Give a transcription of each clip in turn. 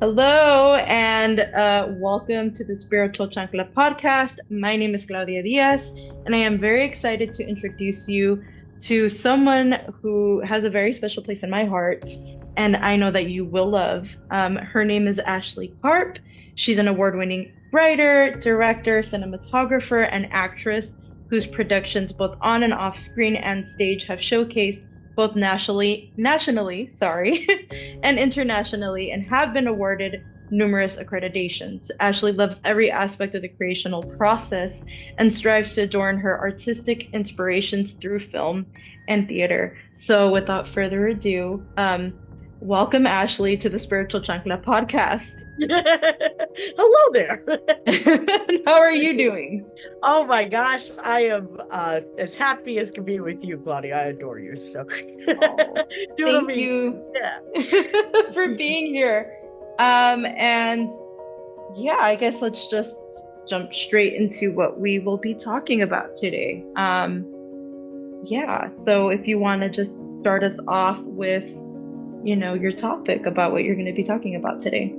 Hello and welcome to the Spiritual Chancla podcast. My name is Claudia Diaz, and I am very excited to introduce you to someone who has a very special place in my heart, and I know that you will love. Her name is Ashley Karp. She's an award-winning writer, director, cinematographer, and actress whose productions, both on and off screen and stage, have showcased both nationally, and internationally, and have been awarded numerous accreditations. Ashley loves every aspect of the creational process and strives to adorn her artistic inspirations through film and theater. So, without further ado, welcome Ashley to the Spiritual Chancla podcast. Hello there. How are you doing? Oh my gosh, I am as happy as can be with you, Claudia. I adore you. So, Oh, doing thank me, you yeah. for being here. And yeah, I guess let's just jump straight into what we will be talking about today. Yeah, so if you want to just start us off with, your topic about what you're going to be talking about today.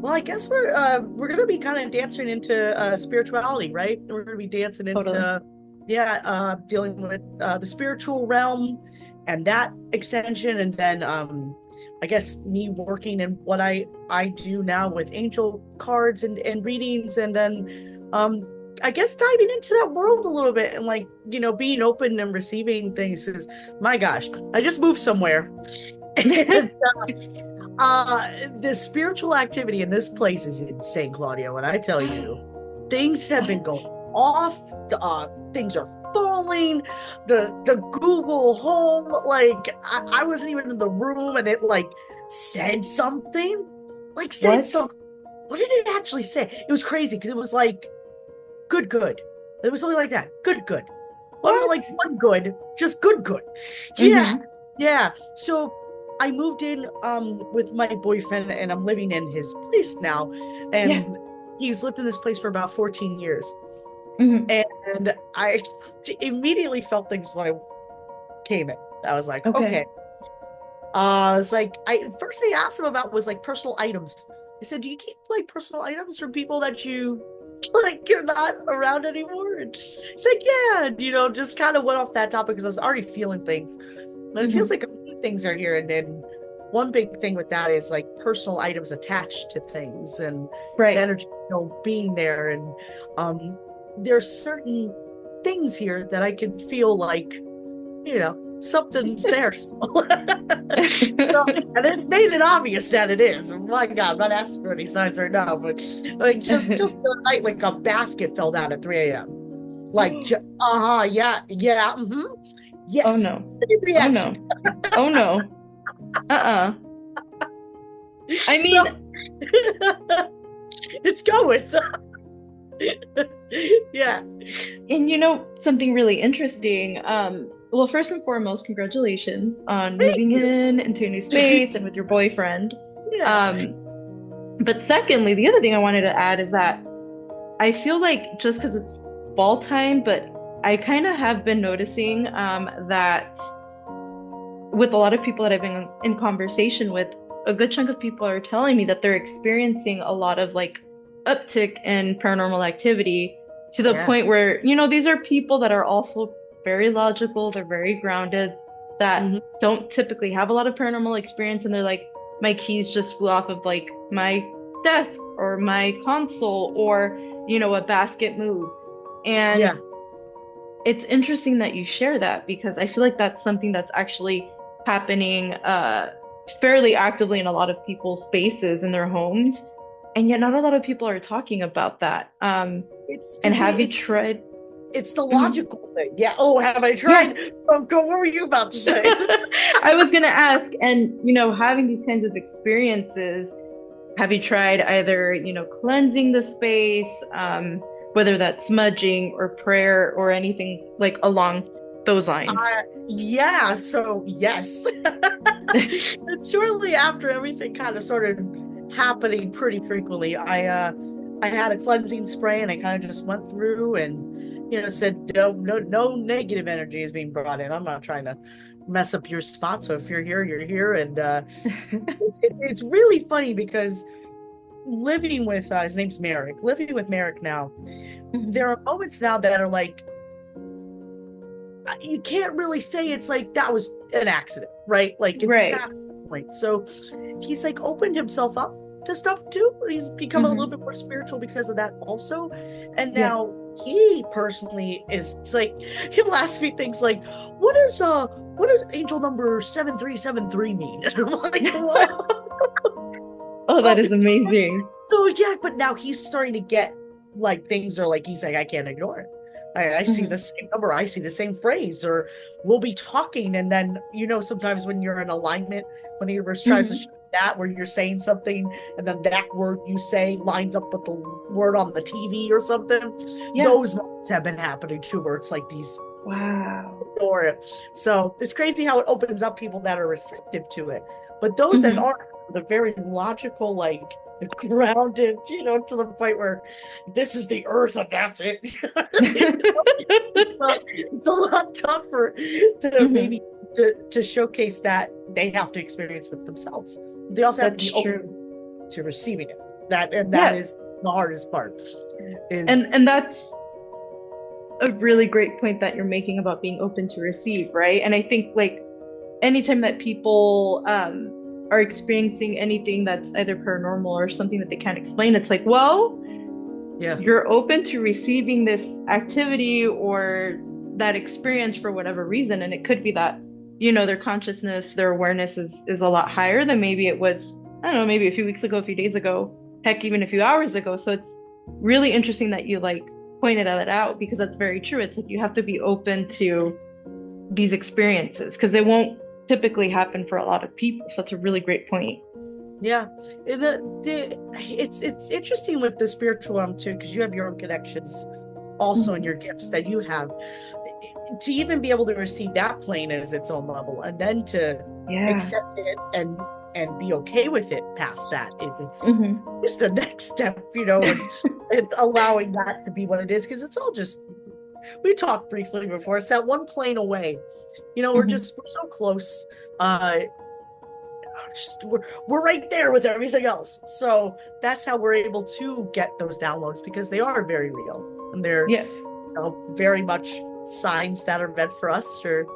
Well, I guess we're gonna be kind of dancing into spirituality, right? We're gonna be dancing Totally. into dealing with the spiritual realm and that extension, and then I guess me working in what I do now with angel cards and readings, and then I guess diving into that world a little bit and like being open and receiving things. Is my gosh, I just moved somewhere. And the spiritual activity in this place is insane, Claudia. When I tell you, things have been going What? off. Things are falling. The Google Home, like I wasn't even in the room, and it like said something, like said What? something. What did it actually say? It was crazy because it was like good, good. It was something like that. Good, good. Wasn't What? like one good, just good, good. Yeah, Mm-hmm. yeah. So I moved in with my boyfriend and I'm living in his place now. Yeah. And he's lived in this place for about 14 years. Mm-hmm. And I immediately felt things when I came in. I was like, Okay. okay. I was like, I first thing I asked him about was like personal items. I said, do you keep like personal items from people that you like you're not around anymore? And he's like, yeah, and just kind of went off that topic because I was already feeling things. And it feels Mm-hmm. like a few things are here. And then one big thing with that is like personal items attached to things and the Right. energy, being there. And um there's certain things here that I can feel like, something's there. And it's made it obvious that it is. My God, I'm not asking for any signs right now, but like just the night, like a basket fell down at 3 a.m. Like, yeah, yeah, Oh yes. no. Same Oh reaction. no. Oh no. Uh-uh. I So mean, it's going. Yeah. and something really interesting. Well, first and foremost, congratulations on Thank moving you. in into a new space and with your boyfriend. Yeah. Um, but secondly, the other thing I wanted to add is that I feel like just because it's fall time, but I kind of have been noticing that with a lot of people that I've been in conversation with, a good chunk of people are telling me that they're experiencing a lot of like uptick in paranormal activity to the Yeah. point where, these are people that are also very logical, they're very grounded, that Hmm. don't typically have a lot of paranormal experience, and they're like, my keys just flew off of like my desk or my console, or, a basket moved. And Yeah. it's interesting that you share that because I feel like that's something that's actually happening fairly actively in a lot of people's spaces in their homes. And yet not a lot of people are talking about that. It's And see, have you tried? it's the Mhm. logical thing. Yeah. Oh, have I Yeah. tried? Oh, go. What were you about to say? I was gonna ask, and having these kinds of experiences, have you tried either, cleansing the space, whether that's smudging or prayer or anything like along those lines? Yeah, so yes. And shortly after everything kind of started happening pretty frequently, I had a cleansing spray and I kind of just went through and said no negative energy is being brought in. I'm not trying to mess up your spot. So if you're here, you're here. And it's really funny because living with his name's Merrick, living with Merrick now, Mhm. there are moments now that are like you can't really say it's like that was an accident, right? Like it's Right. past that point. So he's like opened himself up to stuff too. He's become a little bit Hmm. more spiritual because of that also. And Yeah. now he personally is like he'll ask me things like, what does angel number 7373 mean? And I'm like, what? Oh, So that is amazing. so yeah, but now he's starting to get like things are like he's like, I can't ignore it. I see the Hmm. same number, I see the same phrase, or we'll be talking, and then sometimes when you're in alignment, when the universe tries to show Hmm. that where you're saying something, and then that word you say lines up with the word on the TV or something. Yeah. Those moments have been happening too, where it's like these Wow. ignore it. So it's crazy how it opens up people that are receptive to it. But those that Hmm. aren't, the very logical, like grounded, to the point where this is the earth and that's it. It's a lot tougher to Hmm. maybe to showcase that they have to experience it themselves. They also have to be That's open true. to receiving it. That Yeah. is the hardest part. Is And that's a really great point that you're making about being open to receive, right? And I think like anytime that people are experiencing anything that's either paranormal or something that they can't explain, it's like, well, yeah. you're open to receiving this activity or that experience for whatever reason. And it could be that, their consciousness, their awareness is a lot higher than maybe it was, I don't know, maybe a few weeks ago, a few days ago, heck, even a few hours ago. So it's really interesting that you like pointed that out because that's very true. It's like you have to be open to these experiences because they won't typically happen for a lot of people. So that's a really great point. Yeah, it's interesting with the spiritual realm too, because you have your own connections also in Mhm. your gifts that you have. To even be able to receive that plane as its own level, and then to Yeah. accept it and be okay with it past that Hmm. is the next step, and allowing that to be what it is, because it's all just we talked briefly before. It's that one plane away. Hmm. we're so close. We're right there with everything else. So that's how we're able to get those downloads, because they are very real, and they're Yes. very much signs that are meant for us, or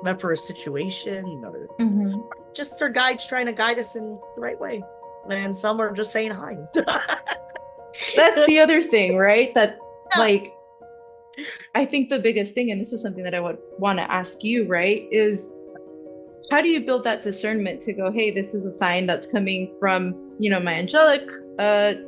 meant for a situation, or Hmm. just our guides trying to guide us in the right way. And some are just saying hi. That's the other thing, right? That Yeah. like I think the biggest thing, and this is something that I would want to ask you, right, is how do you build that discernment to go, hey, this is a sign that's coming from, my angelic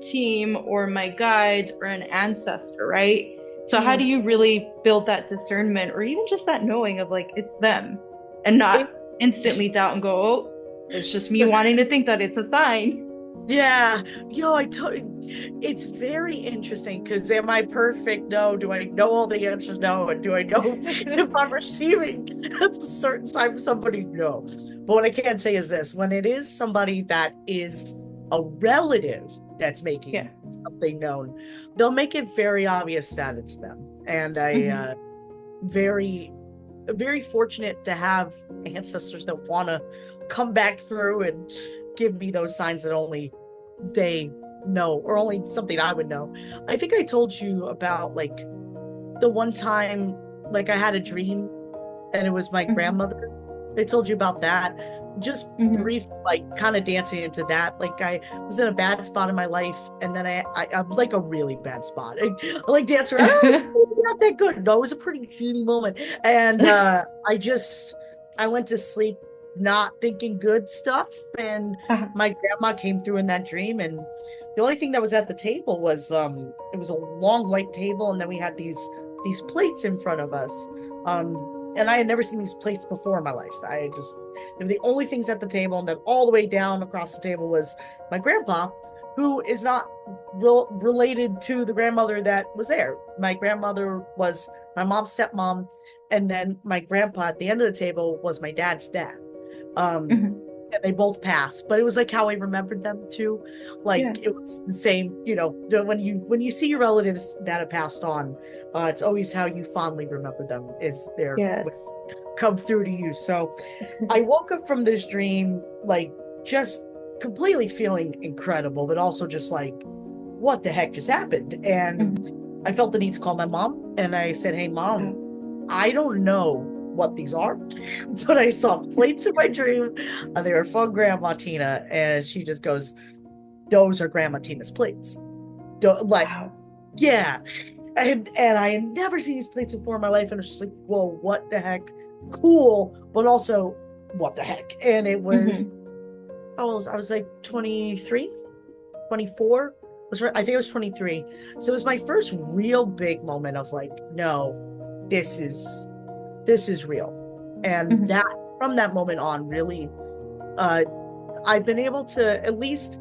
team or my guide or an ancestor, right? So how do Mm. you really build that discernment or even just that knowing of like it's them and It, not instantly doubt and go, oh, it's just me wanting to think that it's a sign. yeah, it's very interesting, because am I perfect? No. Do I know all the answers? No. And do I know if I'm receiving a certain sign from somebody? No. But what I can say is this: when it is somebody that is a relative that's making Yeah. something known, they'll make it very obvious that it's them. And I Hmm. very very fortunate to have ancestors that want to come back through and give me those signs that only they know, or only something I would know. I think I told you about like the one time, like I had a dream and it was my Hmm. grandmother. I told you about that. Just Hmm. brief, like kind of dancing into that. Like I was in a bad spot in my life, and then I'm like a really bad spot. I like dance around. Oh, it's not that good. No, it was a pretty shitty moment, and I went to sleep not thinking good stuff, and Uh-huh. my grandma came through in that dream, and the only thing that was at the table was it was a long white table, and then we had these plates in front of us. And I had never seen these plates before in my life. They were the only things at the table, and then all the way down across the table was my grandpa, who is not related to the grandmother that was there. My grandmother was my mom's stepmom, and then my grandpa at the end of the table was my dad's dad. Um, Hmm. and they both passed, but it was like how I remembered them too. Yeah. Like it was the same, when you see your relatives that have passed on, it's always how you fondly remember them is their. Yes. come through to you. So I woke up from this dream, like, just completely feeling incredible, but also just like, what the heck just happened? And Mhm. I felt the need to call my mom, and I said, "Hey, mom, Wow. I don't know what these are, but I saw plates in my dream. They were from Grandma Tina." And she just goes, "Those are Grandma Tina's plates." Like, Wow. yeah. And I had never seen these plates before in my life, and it was just like, whoa, what the heck? Cool, but also, what the heck? And it was, Hmm. I was like 23, 24. I think it was 23. So it was my first real big moment of like, no, this is this is real. And Hmm. that, from that moment on, really, uh I've been able to, at least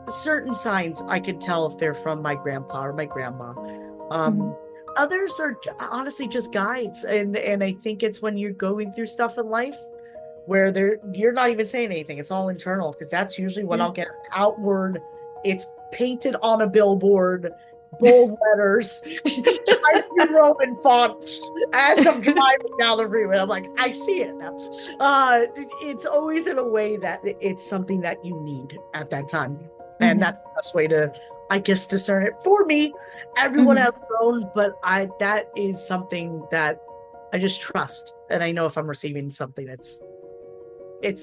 certain signs I can tell if they're from my grandpa or my grandma. Hmm. Um, Others are honestly just guides, and I think it's when you're going through stuff in life where you're not even saying anything. It's all internal, because that's usually when Yeah. I'll get outward. It's painted on a billboard, bold letters, Times New Roman font as I'm driving down the freeway. I'm like, I see it now. It's always in a way that it's something that you need at that time. And Hmm. that's the best way to, I guess, discern it. For me, everyone Hmm. has their own, but that is something that I just trust. And I know if I'm receiving something, it's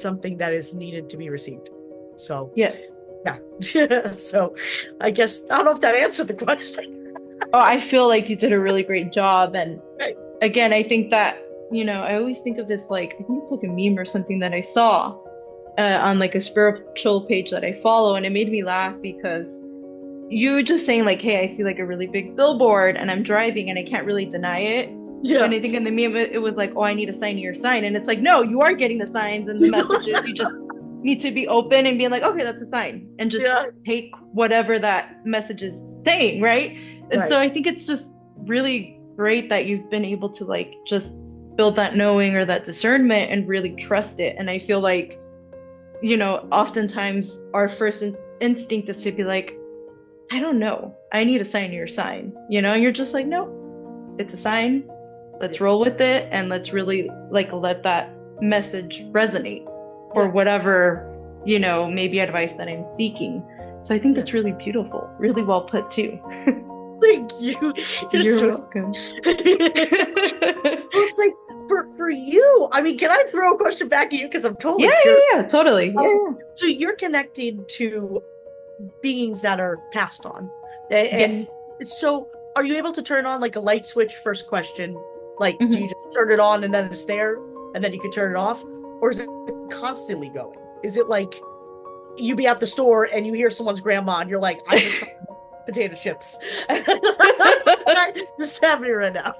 something that is needed to be received. So Yes. yeah. So I guess I don't know if that answered the question. Oh, I feel like you did a really great job. And Right. again, I think that, I always think of this like, I think it's like a meme or something that I saw on like a spiritual page that I follow. And it made me laugh because you just saying like, hey, I see like a really big billboard and I'm driving and I can't really deny it. And Yeah. I think in the meme it was like, oh, I need a sign to your sign. And it's like, no, you are getting the signs and the messages. You just need to be open and being like, okay, that's a sign. And just Yeah. take whatever that message is saying, right? And Right. so I think it's just really great that you've been able to like just build that knowing or that discernment and really trust it. And I feel like, oftentimes our first instinct is to be like, I don't know. I need a sign to your sign, and you're just like, no, it's a sign. Yeah. Let's roll with it and let's really like let that message resonate for Yeah. whatever, maybe advice that I'm seeking. So I think Yeah. that's really beautiful, really well put too. Thank you. You're You're so welcome. well, it's like, for you, I mean, can I throw a question back at you? Because I'm Yeah, totally curious. yeah, yeah, totally. Yeah, Um, yeah. so you're connected to beings that are passed on. And Yes. so are you able to turn on like a light switch? First question. Like, do you Mhm. just turn it on and then it's there and then you can turn it off? Or is it constantly going? Is it like you be at the store and you hear someone's grandma and you're like, I just talked about potato chips. This is happening right now.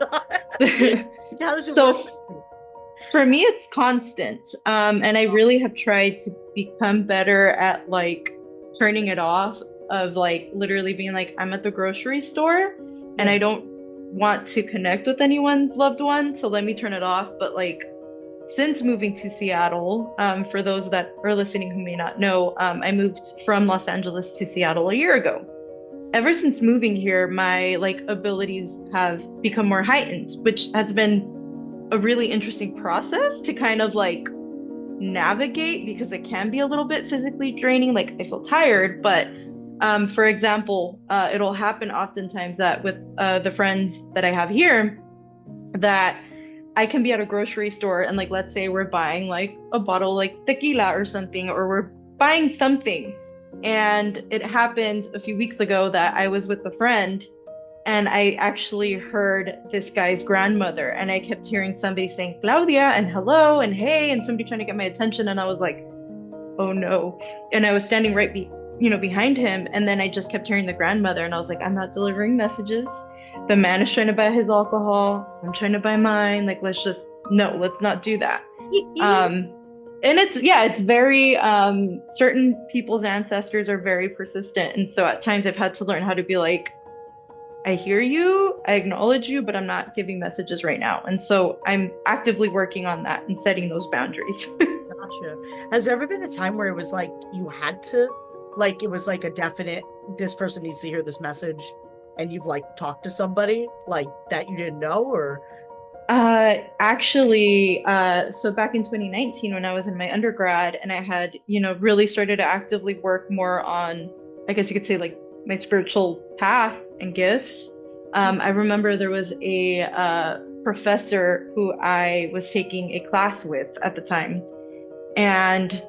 How does it So work? for me, it's constant. And I really have tried to become better at like turning it off, of like literally being like, I'm at the grocery store and Yeah. I don't want to connect with anyone's loved one. So let me turn it off. But like since moving to Seattle, for those that are listening who may not know, I moved from Los Angeles to Seattle a year ago. Ever since moving here, my like abilities have become more heightened, which has been a really interesting process to kind of like navigate because it can be a little bit physically draining. Like I feel tired, but for example, it'll happen oftentimes that with the friends that I have here, that I can be at a grocery store and like let's say we're buying like a bottle like tequila or something, or we're buying something. And it happened a few weeks ago that I was with a friend and I actually heard this guy's grandmother, and I kept hearing somebody saying Claudia and hello and hey, and somebody trying to get my attention. And I was like, oh no. And I was standing right behind him. And then I just kept hearing the grandmother, and I was like, I'm not delivering messages. The man is trying to buy his alcohol. I'm trying to buy mine. Like, no, let's not do that. Um, and it's very, certain people's ancestors are very persistent. And so at times I've had to learn how to be like, I hear you, I acknowledge you, but I'm not giving messages right now. And so I'm actively working on that and setting those boundaries. Gotcha. Has there ever been a time where it was like you had to, like it was like a definite, this person needs to hear this message, and you've like talked to somebody like that you didn't know, or? So back in 2019, when I was in my undergrad and I had, really started to actively work more on, I guess you could say, like my spiritual path and gifts. I remember there was a professor who I was taking a class with at the time. And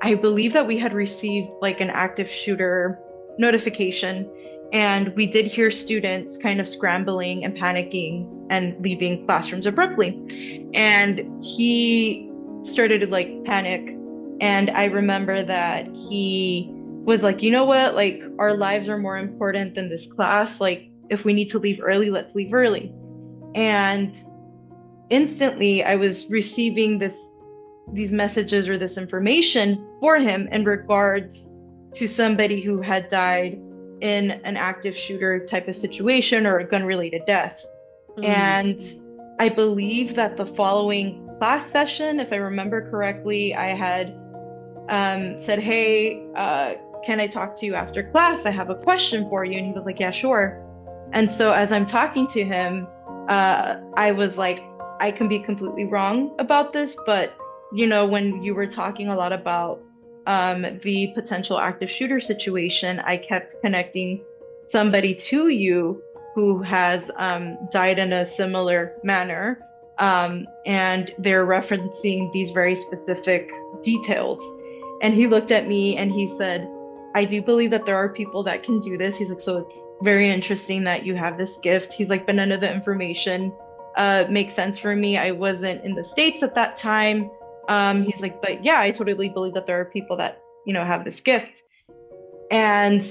I believe that we had received like an active shooter notification, and we did hear students kind of scrambling and panicking and leaving classrooms abruptly. And he started to like panic. And I remember that he was like, you know what? Like, our lives are more important than this class. Like, if we need to leave early, let's leave early. And instantly, I was receiving these messages or this information for him in regards to somebody who had died in an active shooter type of situation or a gun related death. Mm. And I believe that the following class session, if I remember correctly, I had said, hey, can I talk to you after class? I have a question for you. And he was like, yeah, sure. And so as I'm talking to him, I was like, I can be completely wrong about this, but when you were talking a lot about the potential active shooter situation, I kept connecting somebody to you who has died in a similar manner. And they're referencing these very specific details. And he looked at me and he said, I do believe that there are people that can do this. He's like, so it's very interesting that you have this gift. He's like, but none of the information makes sense for me. I wasn't in the States at that time. He's like, but yeah, I totally believe that there are people that, have this gift. And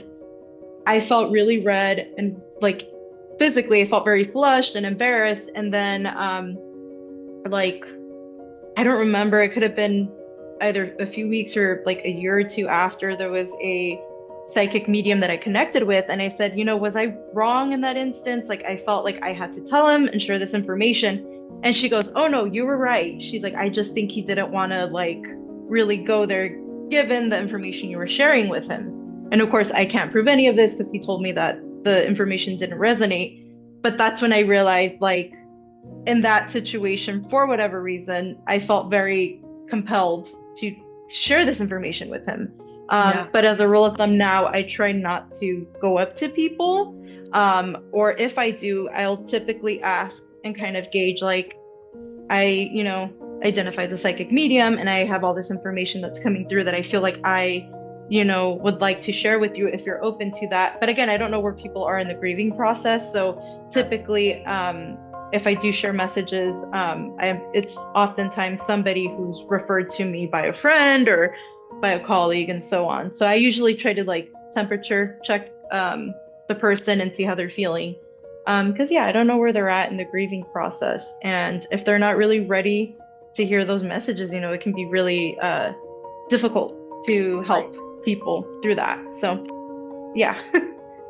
I felt really red and like physically, I felt very flushed and embarrassed. And then, like, I don't remember. It could have been either a few weeks or like a year or two after there was a psychic medium that I connected with. And I said, was I wrong in that instance? Like, I felt like I had to tell him and share this information. And she goes, oh no, you were right. She's like, I just think he didn't want to like really go there given the information you were sharing with him. And of course, I can't prove any of this because he told me that the information didn't resonate. But that's when I realized, like, in that situation, for whatever reason, I felt very compelled to share this information with him. Yeah. But as a rule of thumb now, I try not to go up to people. Or if I do, I'll typically ask and kind of gauge, like, identify the psychic medium and I have all this information that's coming through that I feel like I, would like to share with you if you're open to that. But again, I don't know where people are in the grieving process. So typically, if I do share messages, it's oftentimes somebody who's referred to me by a friend or by a colleague and so on. So I usually try to like temperature check the person and see how they're feeling. Because yeah, I don't know where they're at in the grieving process. And if they're not really ready to hear those messages, it can be really difficult to Right. help people through that. So yeah.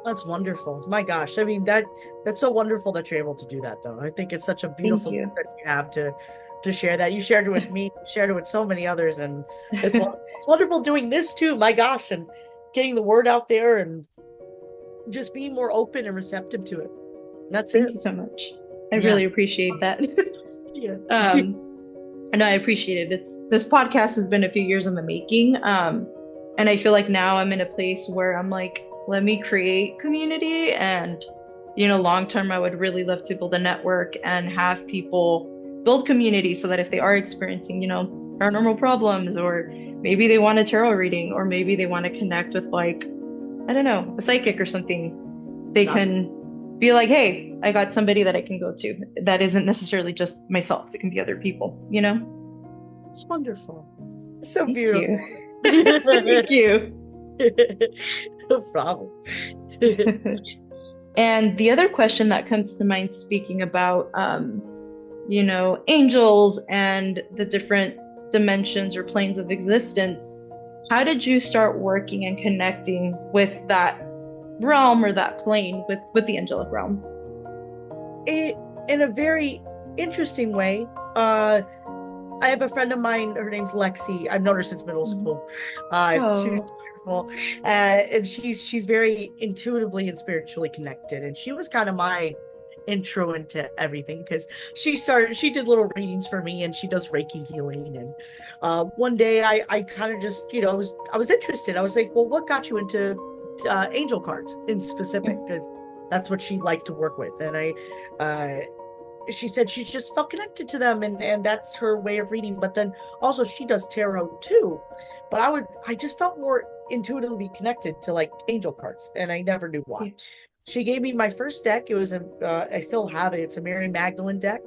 That's wonderful. My gosh. I mean, that's so wonderful that you're able to do that though. I think it's such a Thank beautiful you. gift that you have to share that. You shared it with me, you shared it with so many others, and it's wonderful doing this too. My gosh, and getting the word out there and just being more open and receptive to it. That's Thank it. you so much. I Yeah. really appreciate that. Yeah. Um, and I appreciate it. This podcast has been a few years in the making. And I feel like now I'm in a place where I'm like, let me create community. And, long term, I would really love to build a network and have people build community so that if they are experiencing, paranormal problems, or maybe they want a tarot reading, or maybe they want to connect with like, I don't know, a psychic or something, they That's can be like, hey, I got somebody that I can go to. That isn't necessarily just myself. It can be other people. it's wonderful. It's so Thank you. beautiful. Thank you. No problem. And the other question that comes to mind speaking about, angels and the different dimensions or planes of existence, how did you start working and connecting with that realm or that plane with the angelic realm? It, in a very interesting way, uh, I have a friend of mine. Her name's Lexi. I've known her since middle Mhm. school. She's Oh, wonderful, and she's very intuitively and spiritually connected. And she was kind of my intro into everything because she did little readings for me and she does Reiki healing. And one day I kind of just, I was interested. I was like, well, what got you into angel cards in specific? Because that's what she liked to work with. And uh, she said she's just felt connected to them, and that's her way of reading. But then also she does tarot too. But I just felt more intuitively connected to like angel cards, and I never knew why. Yeah. She gave me my first deck. It was I still have it. It's a Mary Magdalene deck,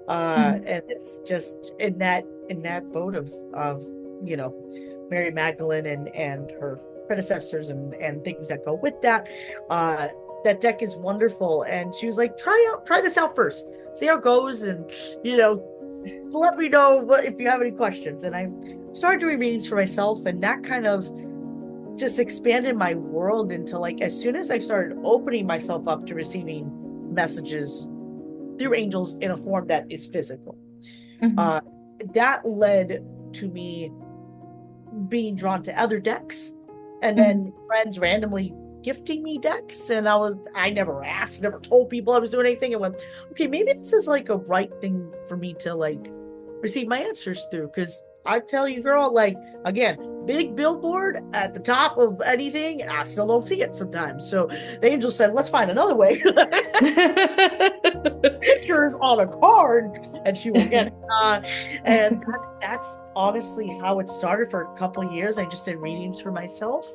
Mhm. and it's just in that boat of you know Mary Magdalene and her predecessors and things that go with that. Uh, that deck is wonderful, and she was like, try this out first, see how it goes, and you know, let me know if you have any questions. And I started doing readings for myself, and that kind of just expanded my world into like as soon as I started opening myself up to receiving messages through angels in a form that is physical, uh, Mhm. that led to me being drawn to other decks, and Mhm. then friends randomly gifting me decks. And I never asked, never told people I was doing anything, and went, okay, maybe this is like a right thing for me to like receive my answers through. Because I tell you, girl, like, again, big billboard at the top of anything, I still don't see it sometimes. So the angel said, let's find another way. Pictures on a card and she will get it. And that's honestly how it started. For a couple of years I just did readings for myself.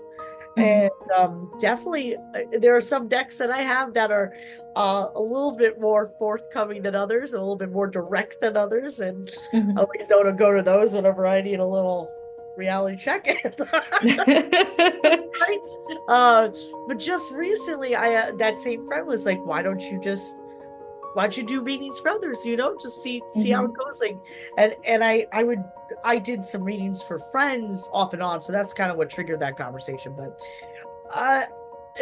And Mhm. definitely there are some decks that I have that are a little bit more forthcoming than others, and a little bit more direct than others, and I Mhm. always don't go to those whenever I need a little reality check. Right. uh but just recently I that same friend was like, why don't you do readings for others, just see how it Mhm. goes. Like, and I did some readings for friends off and on, so that's kind of what triggered that conversation. But uh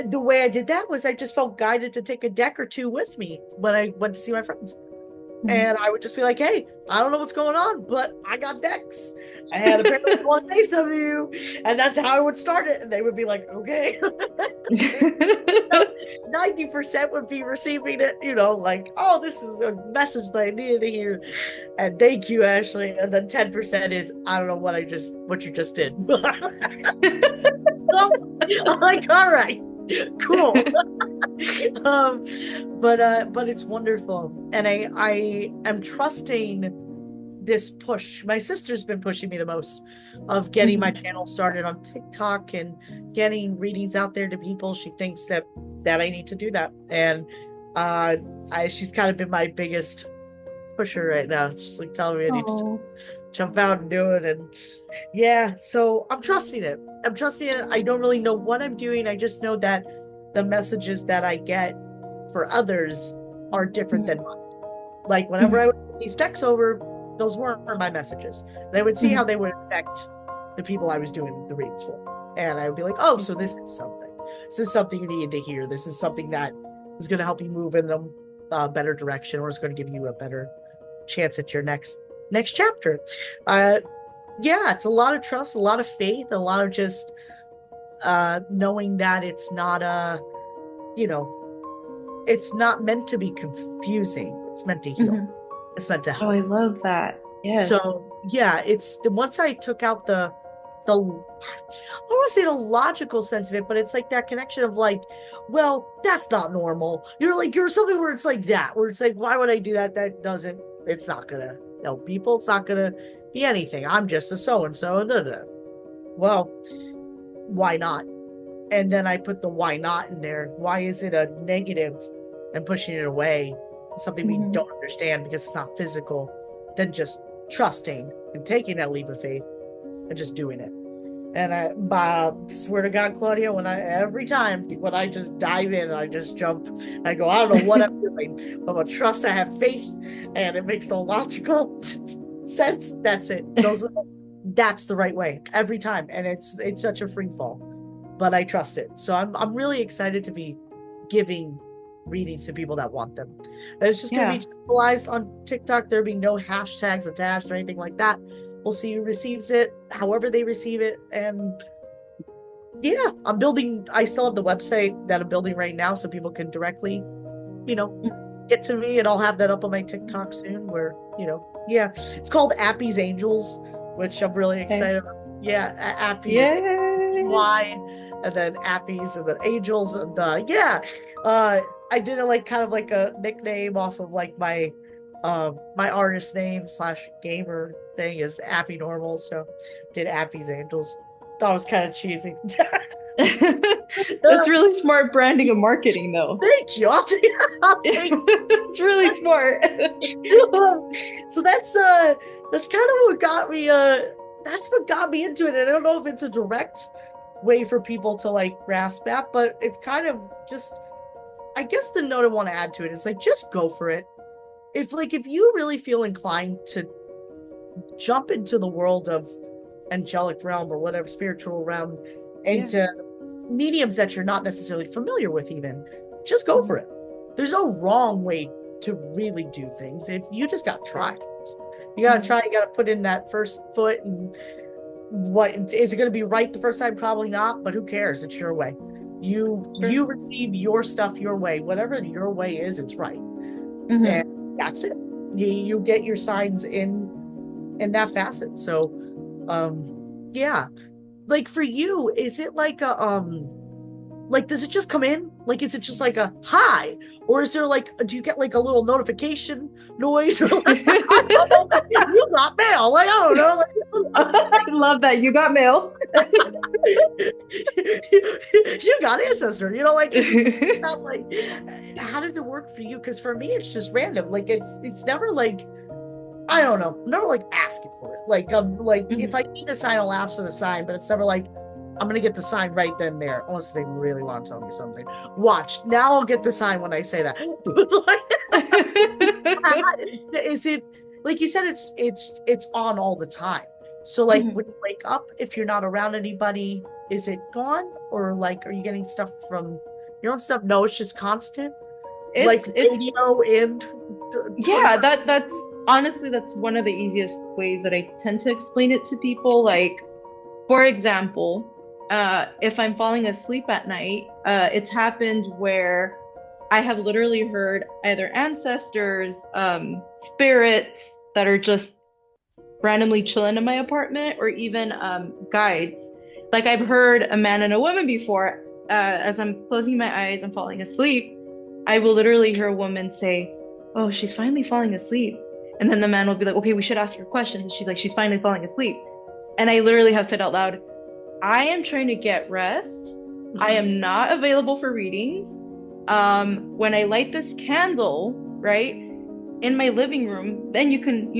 the way I did that was I just felt guided to take a deck or two with me when I went to see my friends. Mhm. And I would just be like, hey, I don't know what's going on, but I got decks. And apparently I want to say something to you. And that's how I would start it. And they would be like, okay. 90% would be receiving it, like, oh, this is a message that I needed to hear. And thank you, Ashley. And then 10% is, I don't know what you just did. So I'm like, all right, cool. um, but it's wonderful. And I am trusting this push. My sister's been pushing me the most of getting my Mhm. channel started on TikTok and getting readings out there to people. She thinks that I need to do that. And uh she's kind of been my biggest pusher right now. She's like telling me I need to just Oh. jump out and do it. And yeah, so I'm trusting it. I'm trusting it. I don't really know what I'm doing. I just know that the messages that I get for others are different than Mhm. mine. Like whenever I Mhm. would put these decks over, those weren't my messages. And I would see how Mhm. they would affect the people I was doing the readings for. And I would be like, oh, so this is something. This is something you needed to hear. This is something that is going to help you move in a better direction, or is going to give you a better chance at your next chapter. Uh, yeah, it's a lot of trust, a lot of faith, a lot of just knowing that it's not you know, it's not meant to be confusing. It's meant to heal. Mhm. It's meant to Oh, I help. love that. Yes. So yeah, it's once I took out the I don't want to say the logical sense of it, but it's like that connection of like, well, that's not normal. You're something where it's like that, where it's like, why would I do that? That doesn't, it's not gonna help people. It's not gonna be anything. I'm just a so and so. Well, why not? And then I put the why not in there. Why is it a negative and pushing it away? Something we Mhm. don't understand because it's not physical, than just trusting and taking that leap of faith and just doing it. And I swear to God, Claudia, every time when I just dive in, I just jump, I go, I don't know what I'm doing, but I trust, I have faith, and it makes the logical sense. That's it. That's the right way every time, and it's such a free fall, but I trust it. So I'm really excited to be giving readings to people that want them. And it's just going to be Yeah. generalized on TikTok. There'll be no hashtags attached or anything like that. We'll see who receives it, however they receive it. And yeah, I still have the website that I'm building right now so people can directly, you know, get to me, and I'll have that up on my TikTok soon. Where yeah, it's called Appy's Angels, which I'm really Okay. excited about. Yeah, Appy's Yay. Y, and then Appy's, and then Angels, and yeah, uh, I did it like kind of like a nickname off of like my artist name slash gamer thing is Appy Normal, so did Appy's Angels. That was kind of cheesy. That's really smart branding and marketing, though. Thank you. I'll take It's really smart. so that's kind of what got me that's what got me into it. And I don't know if it's a direct way for people to like grasp that, but it's kind of just, I guess the note I want to add to it is like just go for it. If you really feel inclined to jump into the world of angelic realm or whatever spiritual realm, Yeah. into mediums that you're not necessarily familiar with, even just go for it. There's no wrong way to really do things. If you just got to try things, you got to Mhm. try, you got to put in that first foot. And what is it going to be right the first time? Probably not, but who cares? It's your way. You Sure. receive your stuff your way. Whatever your way is, it's right. And Hmm. that's it. You get your signs in that facet. So yeah, like for you, is it like a like does it just come in, like is it just like a hi, or is there like, do you get like a little notification noise, or like you got mail, like I don't know, I love that. You got mail. you got ancestor, like is it not like, how does it work for you? Because for me it's just random, like it's never like, I don't know. I'm never like asking for it. Like if I Mhm. need a sign, I'll ask for the sign, but it's never like I'm gonna get the sign right then and there, unless they really want to tell me something. Watch, now I'll get the sign when I say that. Is it, like you said, it's on all the time. So like Mhm. when you wake up, if you're not around anybody, is it gone? Or like are you getting stuff from your own stuff? No, it's just constant. Like It's radio and yeah, 24. that's honestly that's one of the easiest ways that I tend to explain it to people. Like, for example, if I'm falling asleep at night, it's happened where I have literally heard either ancestors, spirits that are just randomly chilling in my apartment, or even guides. Like I've heard a man and a woman before. As I'm closing my eyes and falling asleep, I will literally hear a woman say, "Oh, she's finally falling asleep." And then the man will be like, "Okay, we should ask her questions." And she's like, "She's finally falling asleep." And I literally have said out loud, "I am trying to get rest. I Mhm. am not available for readings. When I light this candle, right, in my living room, then you can,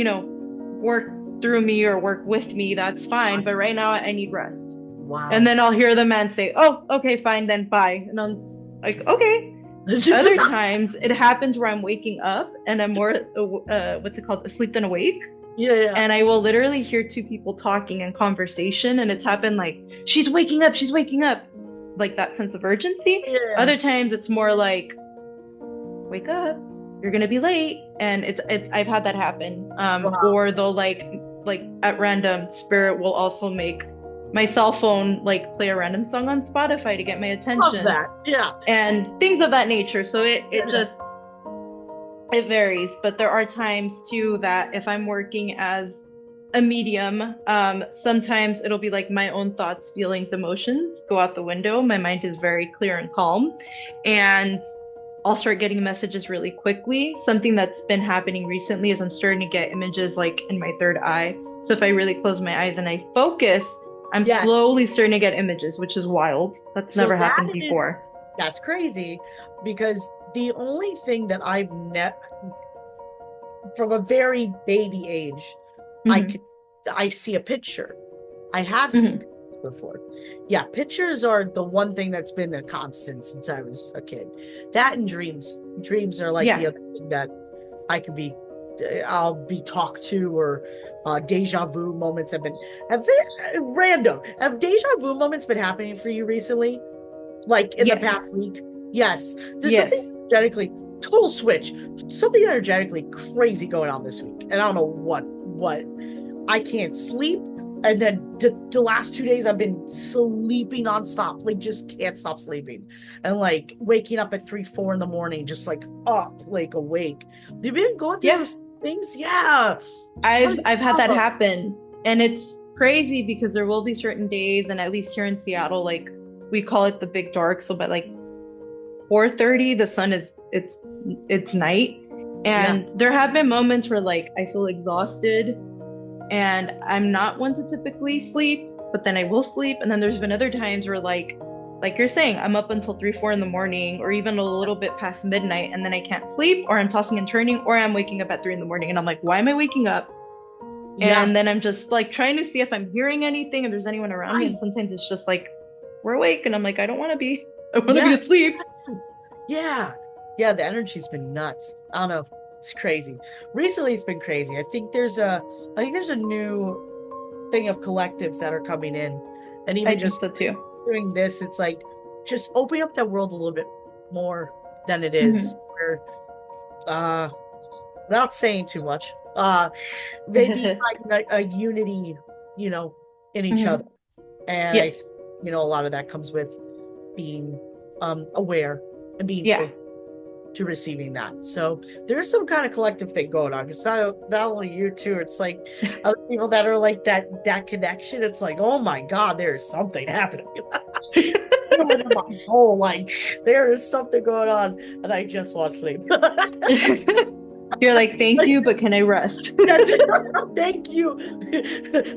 work through me or work with me. That's fine. But right now, I need rest." And Wow. then I'll hear the man say, "Oh, okay, fine, then bye." And I'm like, okay. Other times it happens where I'm waking up and I'm more, what's it called, asleep than awake. Yeah, yeah, And I will literally hear two people talking in conversation. And it's happened like, she's waking up, like that sense of urgency. yeah. Other times it's more like, wake up, you're gonna be late. And it's I've had that happen. Wow. Or they'll like at random, spirit will also make my cell phone like play a random song on Spotify to get my Love attention that. Yeah. and things of that nature. So it Yeah. just it varies, but there are times too that if I'm working as a medium, sometimes it'll be like my own thoughts, feelings, emotions go out the window. My mind is very clear and calm, and I'll start getting messages really quickly. Something that's been happening recently is I'm starting to get images like in my third eye. So if I really close my eyes and I focus, I'm Yes. slowly starting to get images, which is wild. That's So never that happened is, before. that's crazy, because the only thing that I've from a very baby age, I Hmm. could I see a picture. I have seen Hmm. pictures before. Yeah, pictures are the one thing that's been a constant since I was a kid. That and dreams. Dreams are like the Yeah. other thing that I could be, I'll be talked to, or deja vu moments have been random. Have deja vu moments been happening for you recently? Like in the Yes. past week? Yes. There's something Yes. energetically, total switch, something energetically crazy going on this week. And I don't know what. I can't sleep. And then the last 2 days I've been sleeping nonstop, like just can't stop sleeping. And like waking up at 3, 4 in the morning, just like up, like awake. Have you been going through Yeah, those things? Yeah. What I've is I've had that up? happen, and it's crazy because there will be certain days, and at least here in Seattle, like we call it the big dark. So by like 4:30, the sun is it's night. Yeah. And there have been moments where like I feel exhausted and I'm not one to typically sleep, but then I will sleep. And then there's been other times where like you're saying, I'm up until 3, 4 in the morning or even a little bit past midnight and then I can't sleep or I'm tossing and turning or I'm waking up at 3 in the morning and I'm like, why am I waking up? Yeah. And then I'm just like trying to see if I'm hearing anything, if there's anyone around me. And Right. sometimes it's just like, we're awake. And I'm like, I don't want to be. I want to be Yeah. asleep. Yeah. Yeah. The energy's been nuts. I don't know. It's crazy. Recently it's been crazy. I think there's a new thing of collectives that are coming in. And I even think just so too. doing this, it's like just opening up that world a little bit more than it is. Hmm. Where uh without saying too much, maybe finding a unity, you know, in each other. Hmm. And Yes. a lot of that comes with being aware and being Yeah. open to receiving that. So there's some kind of collective thing going on. It's not only you two, it's like other people that are like that connection. It's like, oh my God, there is something happening. Feel it in my soul. Like there is something going on, and I just want sleep. You're like, thank you, but can I rest? That's it. Thank you.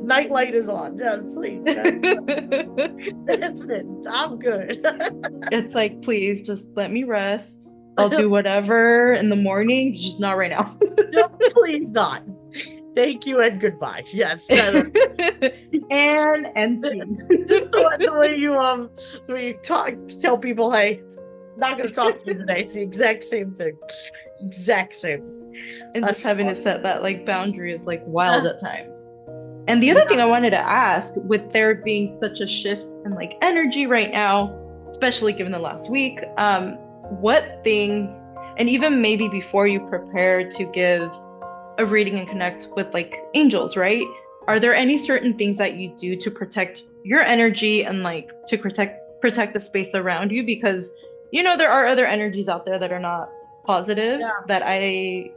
Nightlight is on. Yeah, please. That's it. I'm good. It's like, please just let me rest. I'll do whatever in the morning, just not right now. No, please not. Thank you and goodbye. Yes, kind of. And This scene. is the way you talk, tell people, hey, not gonna talk to you today. It's the exact same thing. Exact same. And just That's having to fun. set that like boundary is like wild at times. And the other thing Yeah, I wanted to ask, with there being such a shift in like energy right now, especially given the last week, what things, and even maybe before you prepare to give a reading and connect with like angels, right? Are there any certain things that you do to protect your energy and like to protect the space around you? Because there are other energies out there that are not positive yeah. that I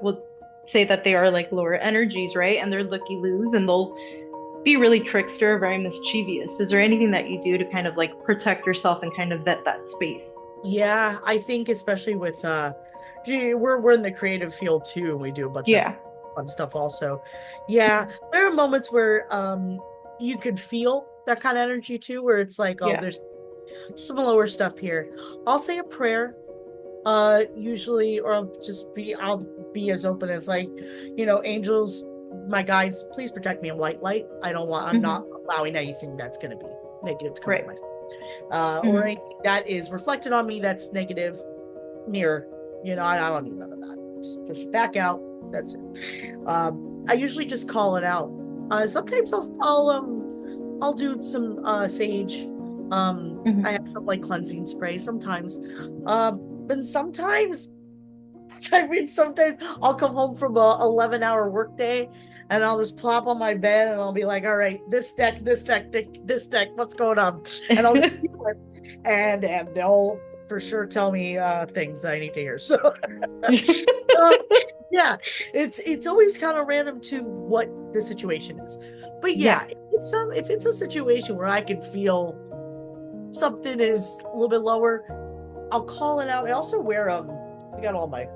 will say that they are like lower energies, right? And they're looky-loos and they'll be really trickster, very mischievous. Is there anything that you do to kind of like protect yourself and kind of vet that space? Yeah, I think especially with we're in the creative field too, and we do a bunch of Yeah. fun stuff also. Yeah, there are moments where you could feel that kind of energy too, where it's like, oh, Yeah. there's some lower stuff here. I'll say a prayer, usually, or I'll be as open as like, angels, my guides, please protect me. I'm not Hmm. allowing anything that's gonna be negative to come into Right. my or Hmm. anything that is reflected on me that's negative. Mirror, I don't need none of that. Just back out. That's it. I usually just call it out. Sometimes I'll do some sage. I Hmm. have some like cleansing spray sometimes. But sometimes sometimes I'll come home from a 11-hour workday and I'll just plop on my bed and I'll be like, all right, this deck, what's going on? And I'll just feel it. And they'll for sure tell me things that I need to hear. So uh, yeah, it's always kind of random to what the situation is. But Yeah. yeah, if it's a situation where I can feel something is a little bit lower, I'll call it out. I also wear I got all my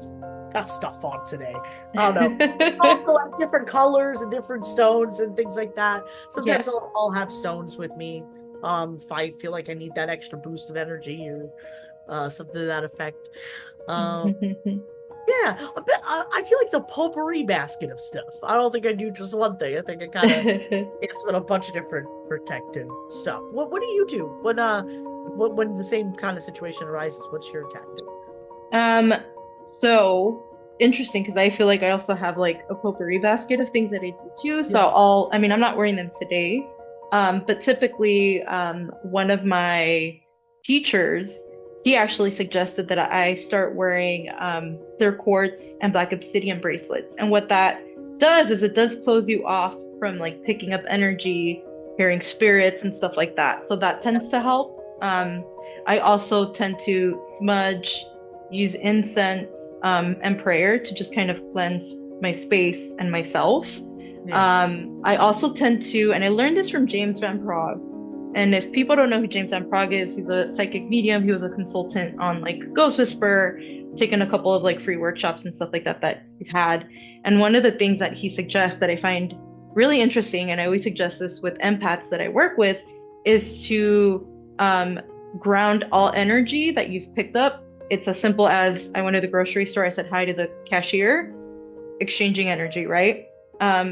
got stuff on today. I don't know. All collect different colors and different stones and things like that. Yeah. Sometimes I'll have stones with me. If I feel like I need that extra boost of energy or something to that effect. Um, yeah, I feel like it's a potpourri basket of stuff. I don't think I do just one thing. I think I kind of it's with a bunch of different protective stuff. What do you do when the same kind of situation arises? What's your tactic? Um, so interesting because I feel like I also have like a potpourri basket of things that I do too. So Yeah, I mean, I'm not wearing them today. But typically, one of my teachers, he actually suggested that I start wearing clear quartz and black obsidian bracelets. And what that does is it does close you off from like picking up energy, hearing spirits and stuff like that. So that tends to help. I also tend to smudge, use incense, and prayer to just kind of cleanse my space and myself. Yeah. I also tend to, and I learned this from James Van Praagh. And if people don't know who James Van Praagh is, he's a psychic medium. He was a consultant on like Ghost Whisper, taken a couple of like free workshops and stuff like that that he's had. And one of the things that he suggests that I find really interesting, and I always suggest this with empaths that I work with, is to ground all energy that you've picked up. It's as simple as I went to the grocery store, I said hi to the cashier, exchanging energy, right?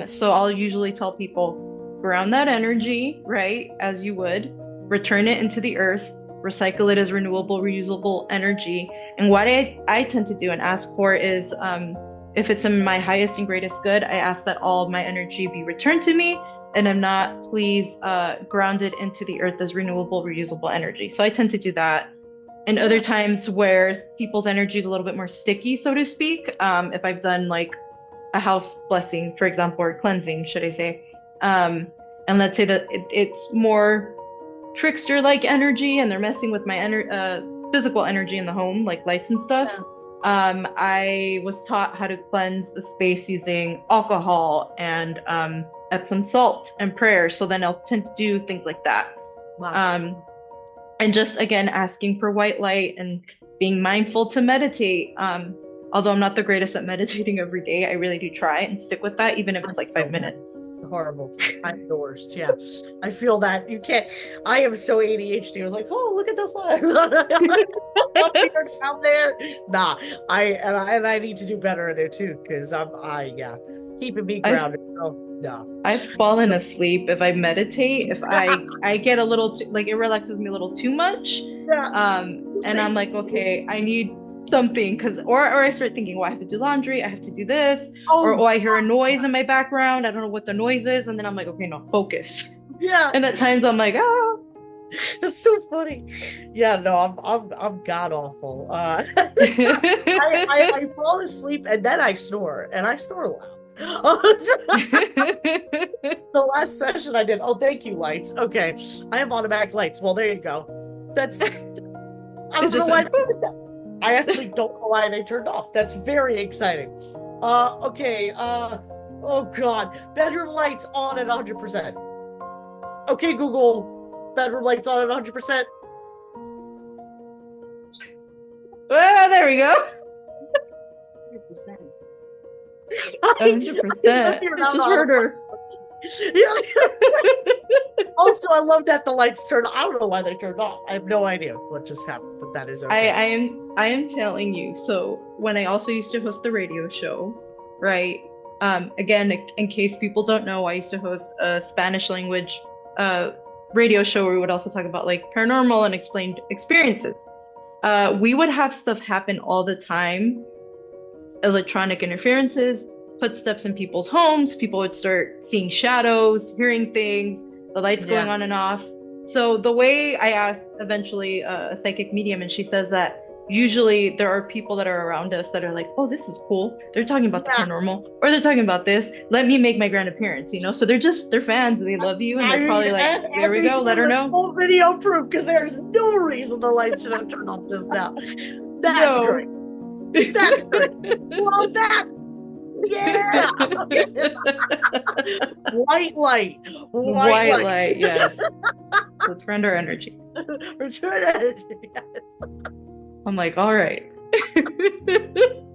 So I'll usually tell people, ground that energy, right, as you would, return it into the earth, recycle it as renewable, reusable energy. And what I tend to do and ask for is, if it's in my highest and greatest good, I ask that all of my energy be returned to me, and I'm not, please, grounded into the earth as renewable, reusable energy. So I tend to do that. And other times where people's energy is a little bit more sticky, so to speak, if I've done like a house blessing, for example, or cleansing, should I say, and let's say that it's more trickster-like energy, and they're messing with my physical energy in the home, like lights and stuff. I was taught how to cleanse the space using alcohol and Epsom salt and prayer. So then I'll tend to do things like that. Wow. And just again asking for white light and being mindful to meditate. Although I'm not the greatest at meditating every day, I really do try and stick with that, even if it's like 5 minutes. Horrible. I'm the worst. Yeah. I feel that. You can't. I am so ADHD. I was like, oh, look at the fire. Up here, down there. Nah. I need to do better at it too, because yeah. Keeping me grounded. So, nah. I've fallen asleep if I meditate. If I get a little too, like, it relaxes me a little too much. Yeah. And I'm like, okay, I need something, because or I start thinking, well, I have to do laundry, I have to do this, or Oh, I hear a noise in my background, I don't know what the noise is, and then I'm like, okay, no, focus. yeah. And at times I'm like, ah. That's so funny. Yeah, no, I'm god awful. I fall asleep and then I snore, and I snore loud. The last session I did. Oh, thank you, lights. Okay, I have automatic lights. Well, there you go. That's I don't know why. I actually don't know why they turned off. That's very exciting. Okay. Oh God, bedroom lights on at 100%. Okay, Google, bedroom lights on at 100%. Well, there we go. 100%. Just heard her. Also, I love that the lights turned. I don't know why they turned off. I have no idea what just happened, but that is okay. I am telling you. So when I also used to host the radio show, right? Again, in case people don't know, I used to host a Spanish language radio show where we would also talk about like paranormal and unexplained experiences. We would have stuff happen all the time, electronic interferences, footsteps in people's homes. People would start seeing shadows, hearing things, the lights going on and off. So the way I asked eventually a psychic medium, and she says that usually there are people that are around us that are like, oh, this is cool. They're talking about the paranormal, or they're talking about this. Let me make my grand appearance, So they're fans. They love you. And they're probably like, there we go. Let her know. Full video proof, because there's no reason the light should have turned off just now. That's great. That's great. Love that. Yeah. White light. White light, yes. Let's render energy. Return energy, yes. I'm like, all right. It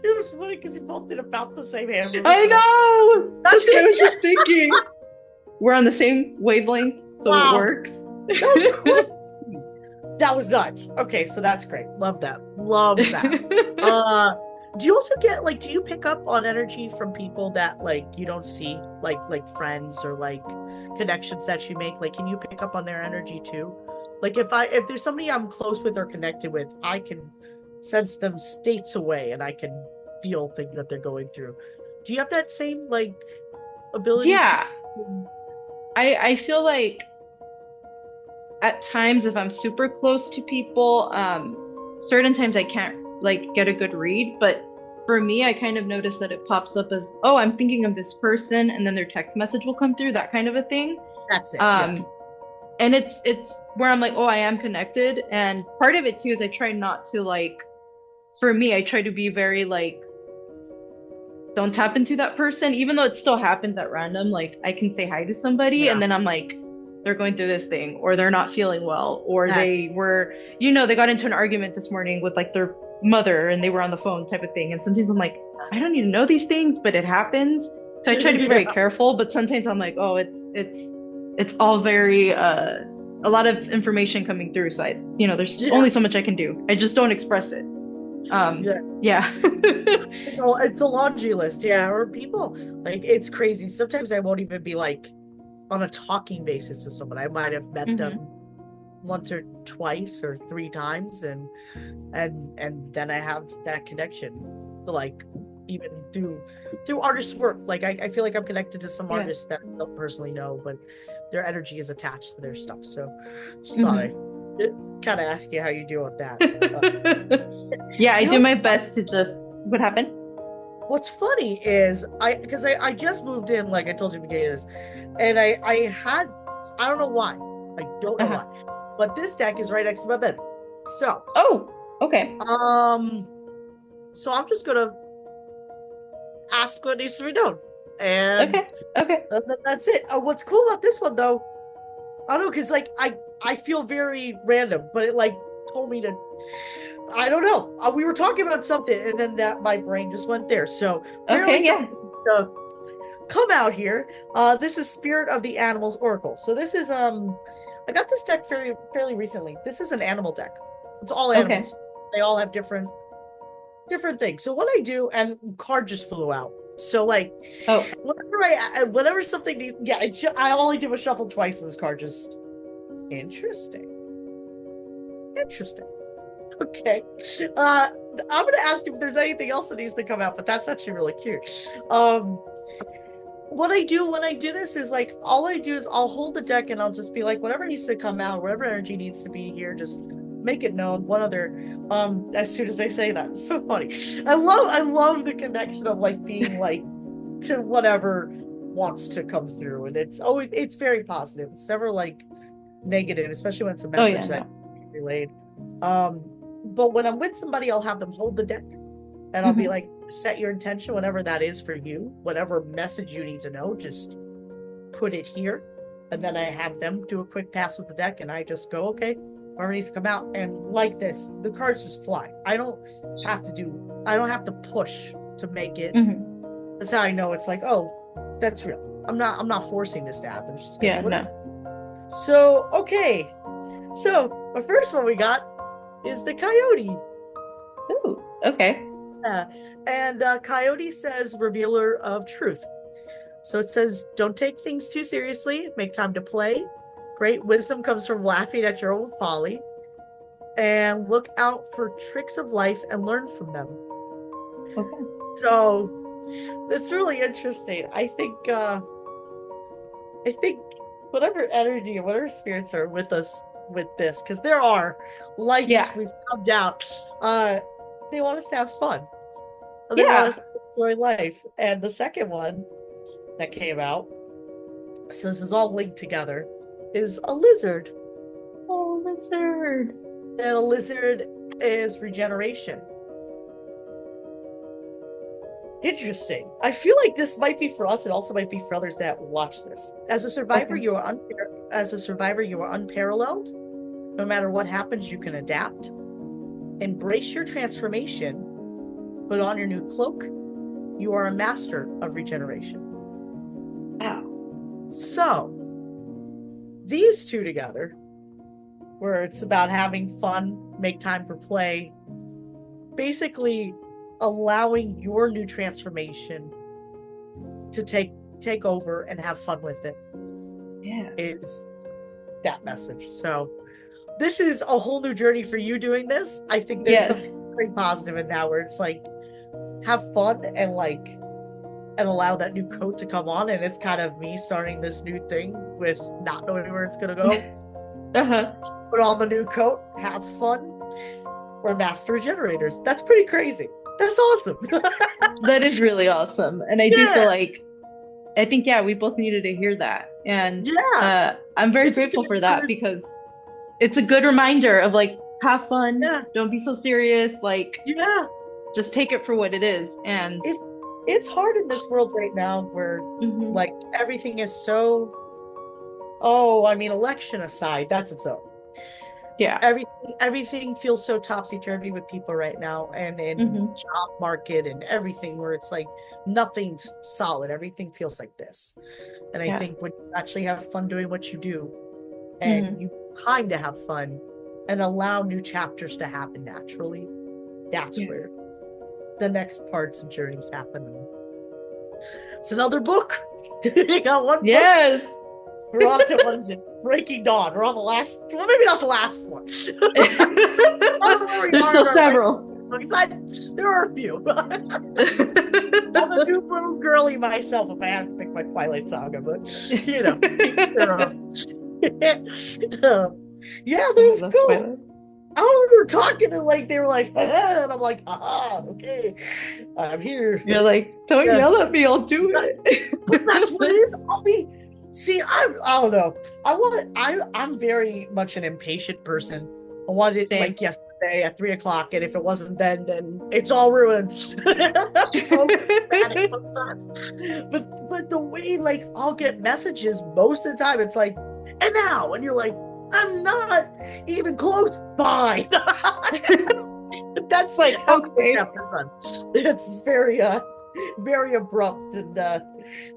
was funny because you both did about the same hammer. I know! That's what I was just thinking. We're on the same wavelength, so it works. That was crazy. That was nuts. Okay, so that's great. Love that. Love that. Do you also get do you pick up on energy from people that you don't see, like friends or connections that you make? Can you pick up on their energy too? If there's somebody I'm close with or connected with, I can sense them states away and I can feel things that they're going through. Do you have that same ability? Yeah. I feel like at times if I'm super close to people, certain times I can't get a good read, but for me, I kind of notice that it pops up as, oh, I'm thinking of this person, and then their text message will come through, that kind of a thing. That's it. Yes. Um, and it's where I'm like, oh, I am connected. And part of it too is I try not to like, for me, I try to be very like, don't tap into that person, even though it still happens at random. Like I can say hi to somebody Yeah. and then I'm like, they're going through this thing, or they're not feeling well, or they Yes. were, they got into an argument this morning with like their mother and they were on the phone type of thing. And sometimes I'm like, I don't need to know these things, but it happens. So I try to be very Yeah. careful, but sometimes I'm like, oh, it's all very a lot of information coming through. So there's Yeah. only so much I can do. I just don't express it. Yeah. Yeah. It's a laundry list. Yeah. Or people, like, it's crazy. Sometimes I won't even be like on a talking basis with someone. I might have met them Hmm. once or twice or three times, and then I have that connection, like, even through artist work. Like, I feel like I'm connected to some Yeah. artists that I don't personally know, but their energy is attached to their stuff. So just thought I Hmm. kind of ask you how you deal with that. Uh, Yeah, I you do know, my best to just, what happened? what's funny is I just moved in, like I told you at the beginning of this, and I had, I don't know why, I don't know Uh-huh. why, but this deck is right next to my bed. So Oh, okay. um so I'm just gonna ask what needs to be done, and Okay. Okay. that's it. What's cool about this one though, I don't know, because like I feel very random, but it like told me to, I don't know. We were talking about something, and then that my brain just went there. So apparently Okay, yeah. something uh, come out here. This is Spirit of the Animals Oracle. So this is I got this deck fairly recently. This is an animal deck. It's all Okay. animals. They all have different things. So what I do, and card just flew out. So like Oh, whenever something needs, yeah, I only do a shuffle twice, and this card just interesting. Interesting. Okay. I'm gonna ask if there's anything else that needs to come out, but that's actually really cute. Um, what I do when I do this is like, all I do is I'll hold the deck and I'll just be like, whatever needs to come out, whatever energy needs to be here, just make it known. One other, as soon as I say that, it's so funny. I love the connection of like being like to whatever wants to come through, and it's very positive. It's never like negative, especially when it's a oh yeah, message that no. relayed. Um, but when I'm with somebody, I'll have them hold the deck, and I'll be Hmm. like, set your intention, whatever that is for you, whatever message you need to know, just put it here. And then I have them do a quick pass with the deck, and I just go, okay, whatever needs to come out. And like this, the cards just fly. I don't have to push to make it. Hmm. That's how I know it's like, oh, that's real. I'm not forcing this to happen. It's just gonna be Yeah, what it no. is. So, okay. So the first one we got is the coyote. Ooh, okay. And Coyote says revealer of truth. So it says, don't take things too seriously, make time to play. Great wisdom comes from laughing at your own folly. And look out for tricks of life and learn from them. Okay. So that's really interesting. I think whatever energy and whatever spirits are with us with this, because there are lights Yeah. we've found out, they want us to have fun. They want us Yeah. to enjoy life. And the second one that came out, so this is all linked together, is a lizard. Oh, lizard. And a lizard is regeneration. Interesting. I feel like this might be for us. It also might be for others that watch this. Okay. As a survivor, you are unparalleled. No matter what happens, you can adapt. Embrace your transformation. Put on your new cloak. You are a master of regeneration. Wow. So, these two together, where it's about having fun, make time for play, basically allowing your new transformation to take over and have fun with it, Yeah. is that message. So this is a whole new journey for you doing this. I think there's Yes. something very positive in that, where it's like, have fun and like, and allow that new coat to come on. And it's kind of me starting this new thing with not knowing where it's gonna go. Uh-huh. Put on the new coat, have fun. We're master generators. That's pretty crazy. That's awesome. That is really awesome. And I do feel Yeah, like, I think, yeah, we both needed to hear that. And yeah. I'm very It's grateful even for that encouraged. because it's a good reminder of like, have fun, Yeah, don't be so serious, like, yeah. just take it for what it is. And It's it's hard in this world right now where mhm, like everything is so, oh, I mean, election aside, that's its own. yeah, Everything feels so topsy-turvy with people right now and in hmm, job market and everything where it's like nothing's solid. Everything feels like this. And I yeah, think when you actually have fun doing what you do and hmm, you time to have fun and allow new chapters to happen naturally, that's yeah, where the next parts and journeys happen. It's another book. You got one book. yes. We're on to, what is it? Breaking Dawn. We're on the last, well, maybe not the last one. I don't know where we There's are still in our ranking several. books. There are a few. I'm a new blue girly myself if I had to pick my Twilight Saga, but teach their own. Yeah, I that's love cool. Twilight. I remember talking to like they were like, and I'm like, okay, I'm here. You're like, don't Yeah, yell at me, I'll do but that's what it it. is. I'll be. See, I don't know. I'm very much an impatient person. I wanted it Same. like yesterday at 3 o'clock, and if it wasn't then it's all ruined. Panic sometimes. But the way like I'll get messages most of the time, it's like, and now, and you're like, I'm not even close. Fine. That's like how the Okay. step is done. It's very abrupt and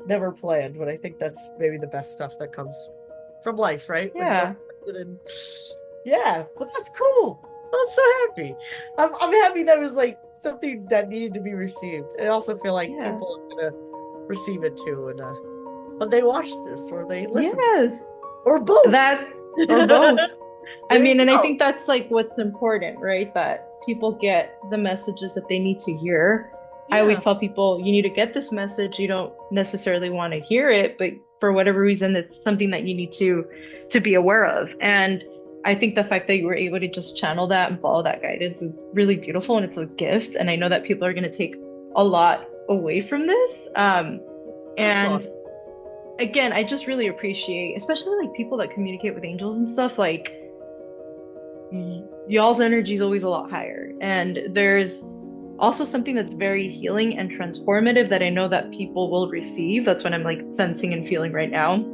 never planned, but I think that's maybe the best stuff that comes from life, right? When you don't Yeah. plan it. And yeah, but that's cool. I'm so happy. I'm happy that it was like something that needed to be received. I also feel like Yeah. people are gonna receive it too, and when they watch this or they listen to Yes. or both. That or both. I There mean, you and I go. think that's like what's important, right? That people get the messages that they need to hear. I Yeah, always tell people you need to get this message. You don't necessarily want to hear it, but for whatever reason, it's something that you need to be aware of. And I think the fact that you were able to just channel that and follow that guidance is really beautiful and it's a gift. And I know that people are going to take a lot away from this. that's And awesome. again, I just really appreciate, especially like people that communicate with angels and stuff, like y'all's energy is always a lot higher. And there's also something that's very healing and transformative that I know that people will receive. That's what I'm like sensing and feeling right now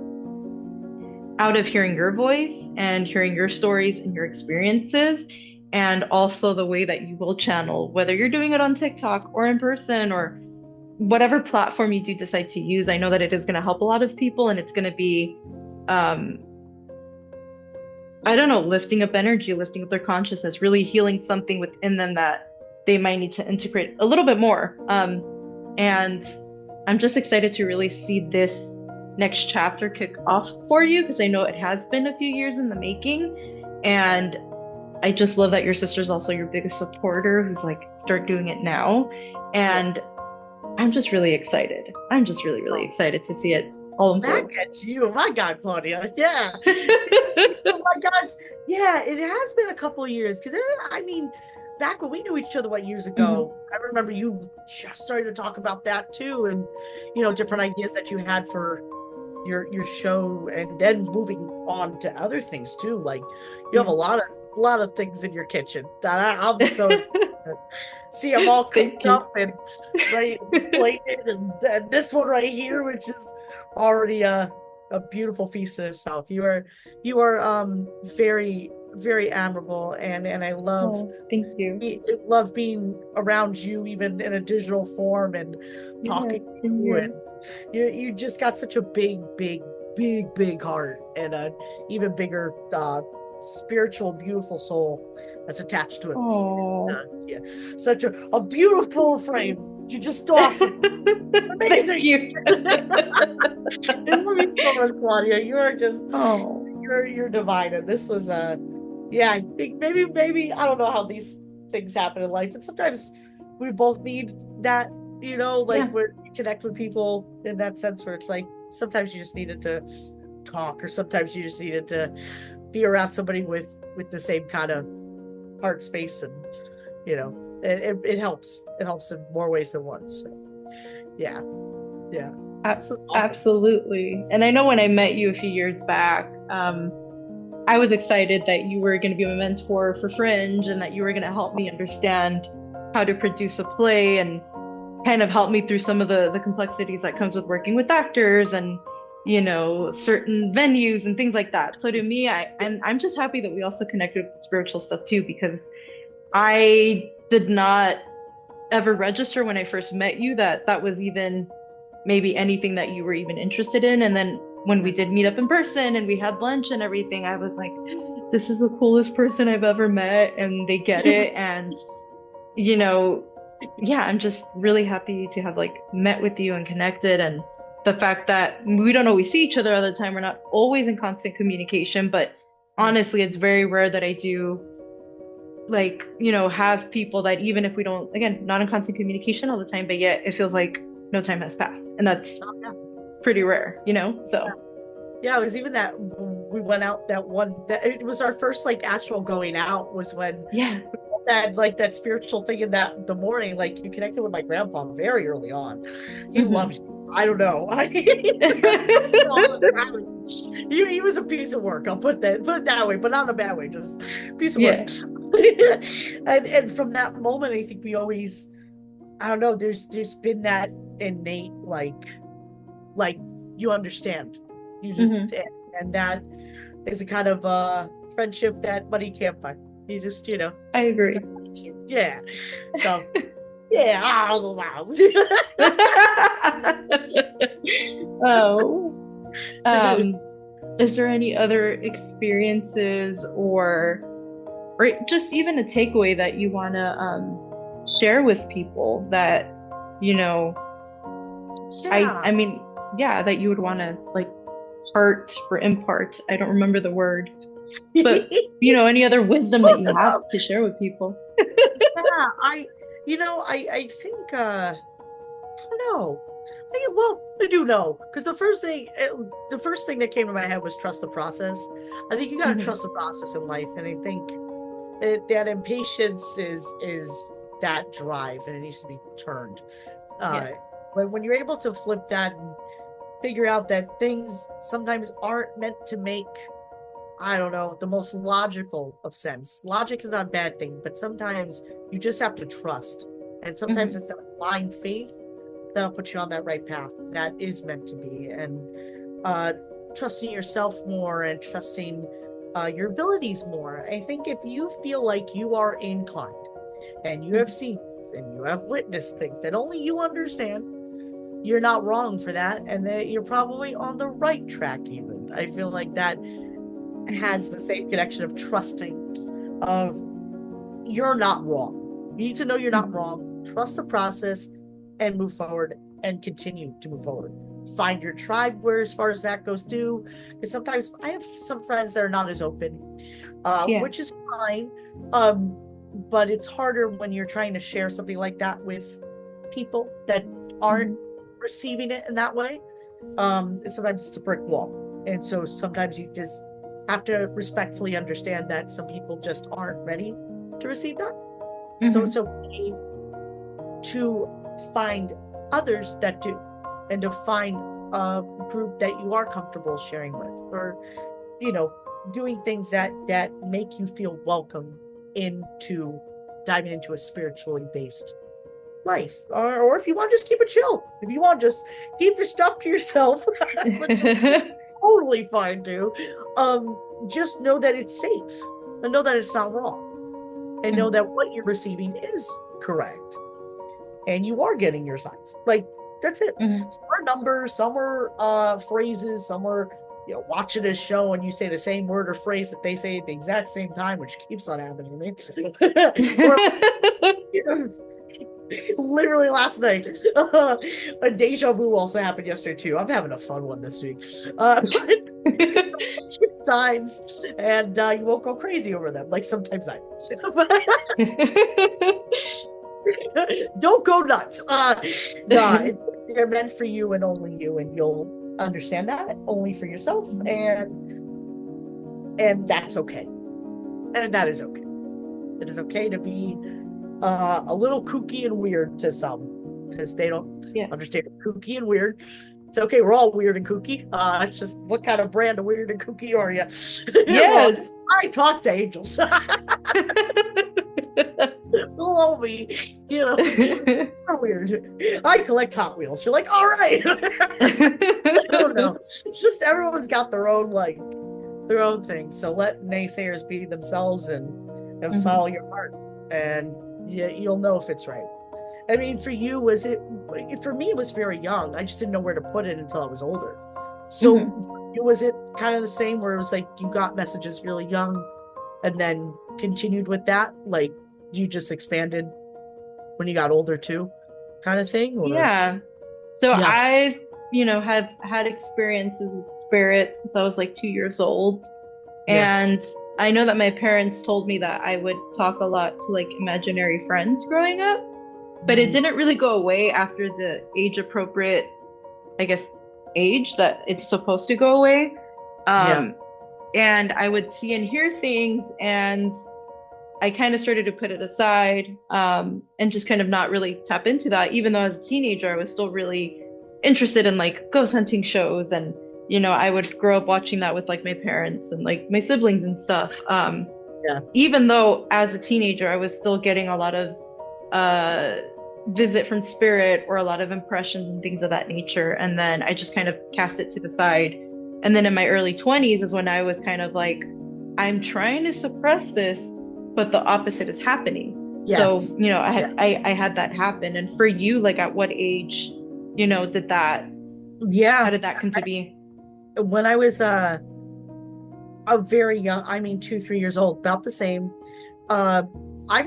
out of hearing your voice and hearing your stories and your experiences. And also the way that you will channel, whether you're doing it on TikTok or in person or whatever platform you do decide to use. I know that it is going to help a lot of people and it's going to be um, I don't know, lifting up energy, lifting up their consciousness, really healing something within them that they might need to integrate a little bit more. And I'm just excited to really see this next chapter kick off for you because I know it has been a few years in the making. And I just love that your sister's also your biggest supporter who's like, start doing it now. Yeah. And I'm just really excited. I'm just really, really Oh, excited to see it all back unfold. at you. My God, Claudia. Yeah. Oh my gosh. Yeah, it has been a couple of years because I mean, back when we knew each other, what, years Mhm. ago, I remember you just started to talk about that too, and different ideas that you had for your show, and then moving on to other things too. Like you have Yeah. a lot of things in your kitchen that I'm so see them all Thank cooked you. up and right plated, and this one right here, which is already a beautiful feast in itself. You are very very admirable, and I Oh, thank you. love being around you even in a digital form and Yeah, talking to same you, here. and you just got such a big heart and an even bigger spiritual beautiful soul that's attached to it. Oh. Yeah, such a beautiful frame. You're just awesome, Thank amazing. you. I love you so much, Claudia. You are just Oh, you're divine, and this was yeah, I think maybe I don't know how these things happen in life, and sometimes we both need that, like yeah. where you connect with people in that sense where it's like sometimes you just needed to talk, or sometimes you just needed to be around somebody with the same kind of heart space, and you know it helps. It helps in more ways than one. So yeah, yeah. This is awesome. Absolutely. And I know when I met you a few years back, I was excited that you were going to be my mentor for Fringe and that you were going to help me understand how to produce a play and kind of help me through some of the complexities that comes with working with actors and certain venues and things like that. So to me, I'm just happy that we also connected with the spiritual stuff too, because I did not ever register when I first met you that that was even maybe anything that you were even interested in. And then when we did meet up in person and we had lunch and everything, I was like, this is the coolest person I've ever met, and they get it. And, you know, yeah, I'm just really happy to have like met with you and connected. And the fact that we don't always see each other all the time, we're not always in constant communication, but honestly, it's very rare that I do like, have people that even if we don't, again, not in constant communication all the time, but yet it feels like no time has passed. And that's pretty rare, So, Yeah, it was even that we went out that one that it was our first like actual going out was when yeah. that like that spiritual thing in that the morning, like you connected with my grandpa very early on. He loves Mhm. you. I don't know. He was a piece of work. I'll put it that way, but not in a bad way, just piece of work. Yeah. And from that moment, I think we always I don't know, there's been that innate like you understand. You just Hmm. and that is a kind of friendship that money can't buy. You just, I agree. yeah. So yeah. Oh, um, is there any other experiences or just even a takeaway that you want to share with people that, you know, I Yeah. mean, yeah, that you would want to like part or impart. I don't remember the word, but any other wisdom that Close you have enough. to share with people. Yeah, I think I don't know. Well, I do know because the first thing that came to my head was trust the process. I think you got to Hmm. trust the process in life, and I think that impatience is that drive, and it needs to be turned. Uh, Yes. when you're able to flip that and figure out that things sometimes aren't meant to make, I don't know, the most logical of sense. Logic is not a bad thing, but sometimes you just have to trust. And sometimes Hmm. it's that blind faith that'll put you on that right path that is meant to be. And uh, trusting yourself more and trusting your abilities more. I think if you feel like you are inclined and you have Hmm. seen and you have witnessed things that only you understand, you're not wrong for that. And that you're probably on the right track, even. I feel like that has the same connection of trusting of you're not wrong. You need to know you're not Hmm. wrong. Trust the process and move forward and continue to move forward. Find your tribe where as far as that goes too. Because sometimes I have some friends that are not as open, Yeah. which is fine. Um, but it's harder when you're trying to share something like that with people that aren't Hmm. receiving it in that way. Sometimes it's a brick wall. And so sometimes you just have to respectfully understand that some people just aren't ready to receive that. So Hmm. it's okay to find others that do and to find a group that you are comfortable sharing with or, you know, doing things that make you feel welcome into diving into a spiritually based life. Or if you want to just keep it chill, if you want to just keep your stuff to yourself, which is totally fine too. Just know that it's safe and know that it's not wrong and know that what you're receiving is correct and you are getting your signs. Like that's it. Hmm. Some are numbers, some are phrases, some are watching a show and you say the same word or phrase that they say at the exact same time, which keeps on happening to me. Or literally last night. A deja vu also happened yesterday too. I'm having a fun one this week. Signs, and you won't go crazy over them like sometimes I don't go nuts. Nah, they're meant for you and only you, and you'll understand that only for yourself, and that's okay, and that is okay. It is okay to be a little kooky and weird to some because they don't Yes. understand kooky and weird. It's okay, we're all weird and kooky. It's just what kind of brand of weird and kooky are you? Well, Yes. I talk to angels. Below me, are weird. I collect Hot Wheels. You're like, all right. I don't know. It's just everyone's got their own thing. So let naysayers be themselves and Mhm. follow your heart, and you'll know if it's right. I mean, for you, was it? For me, it was very young. I just didn't know where to put it until I was older. So Mhm. was it kind of the same where it was like you got messages really young and then continued with that? Like you just expanded when you got older too, kind of thing? Or Yeah. So yeah, I, have had experiences with spirits since I was like 2 years old. yeah, And I know that my parents told me that I would talk a lot to like imaginary friends growing up, but it mm, didn't really go away after the age appropriate, I guess, age that it's supposed to go away. yeah, Um, and I would see and hear things, and I kind of started to put it aside, and just kind of not really tap into that, even though as a teenager, I was still really interested in like ghost hunting shows. And, I would grow up watching that with like my parents and like my siblings and stuff. yeah, Even though as a teenager, I was still getting a lot of uh, visit from spirit or a lot of impressions and things of that nature. And then I just kind of cast it to the side. And then in my early 20s is when I was kind of like, I'm trying to suppress this, but the opposite is happening. So, yes, I yeah, had I had that happen. And for you, like at what age, did that, how yeah. did that come to be? When I was a very young, I mean 2, 3 years old, about the same. Uh, I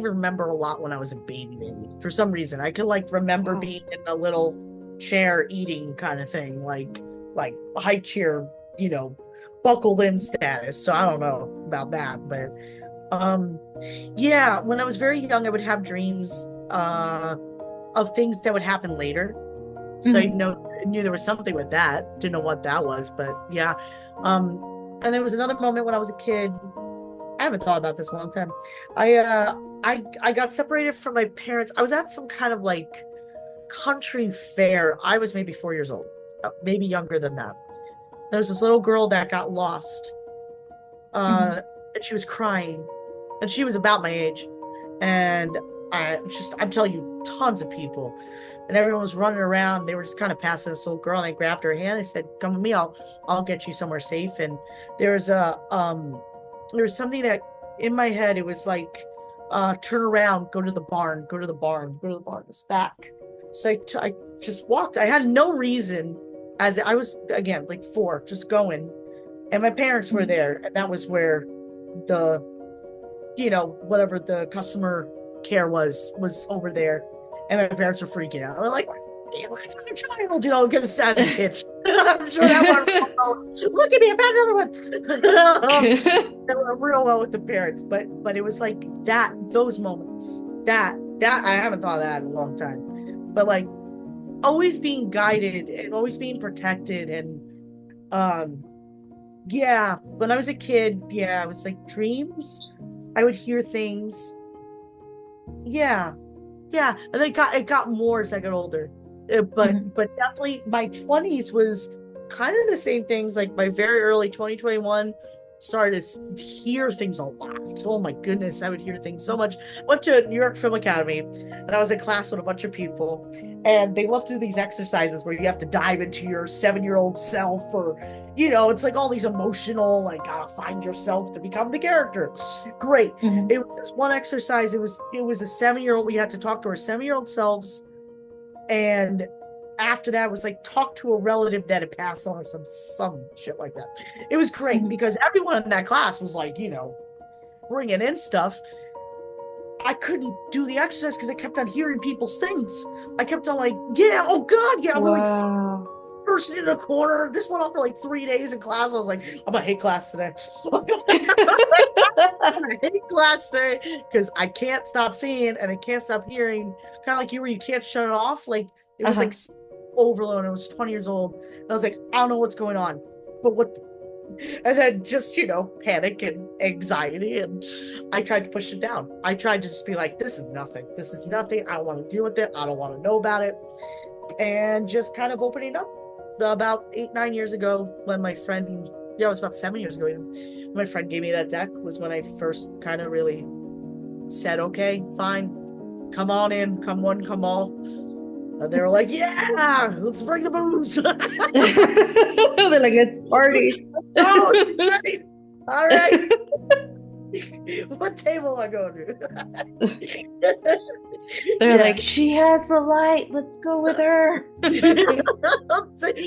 remember a lot when I was a baby. For some reason, I could like remember Wow. being in a little chair eating kind of thing, like high chair, you know, buckled in status. So I don't know about that, but um, yeah, when I was very young, I would have dreams of things that would happen later. So Hmm. I knew there was something with that. Didn't know what that was, but yeah. Um, and there was another moment when I was a kid. I haven't thought about this in a long time. I got separated from my parents. I was at some kind of like country fair. I was maybe 4 years old, maybe younger than that. There was this little girl that got lost, Hmm. uh, and she was crying, and she was about my age, and I'm telling you, tons of people, and everyone was running around. They were just kind of passing this little girl, and I grabbed her hand. I said, "Come with me. I'll get you somewhere safe." And there was a there was something that in my head it was like, turn around, go to the barn, go to the barn, go to the barn. It's back. So I just walked. I had no reason, as I was again like four, just going, and my parents were Hmm. there, and that was where the whatever the customer care was over there, and my parents were freaking out. They're like, "What a child," because as a kid, I'm sure that one. Look at me, I found another one. They were real well with the parents, but it was like that. Those moments, that I haven't thought of that in a long time, but like always being guided and always being protected and um yeah, when I was a kid, yeah, it was like dreams. I would hear things. Yeah, yeah, and then it got more as I got older. Hmm. But definitely my 20s was kind of the same things. Like my very early 2021 started to hear things a lot. Oh my goodness, I would hear things so much. Went to New York Film Academy, and I was in class with a bunch of people, and they love to do these exercises where you have to dive into your 7-year-old self, or it's like all these emotional, like gotta find yourself to become the character. Great. Hmm. It was this one exercise. It was a 7-year-old. We had to talk to our 7-year-old selves, and after that it was like talk to a relative that had passed on or some shit like that. It was great Hmm. because everyone in that class was like, bringing in stuff. I couldn't do the exercise because I kept on hearing people's things. I kept on like, yeah, oh god, yeah. I'm like Wow. person in the corner. This went on for like 3 days in class. I was like, I'm gonna hate class today. I hate class day because I can't stop seeing and I can't stop hearing. Kind of like you, where you can't shut it off. Like it was Uh-huh. like overload. I was 20 years old. And I was like, I don't know what's going on, but what? And then just, panic and anxiety. And I tried to push it down. I tried to just be like, this is nothing. This is nothing. I don't want to deal with it. I don't want to know about it. And just kind of opening up about 8, 9 years ago when my friend, yeah, it was about 7 years ago even, when my friend gave me that deck was when I first kind of really said, okay, fine, come on in, come one, come all. And they were like, yeah, let's bring the booze. They're like, let's party. Oh, ready. All right. What table am I going to? They're Yeah. like, she has the light. Let's go with her.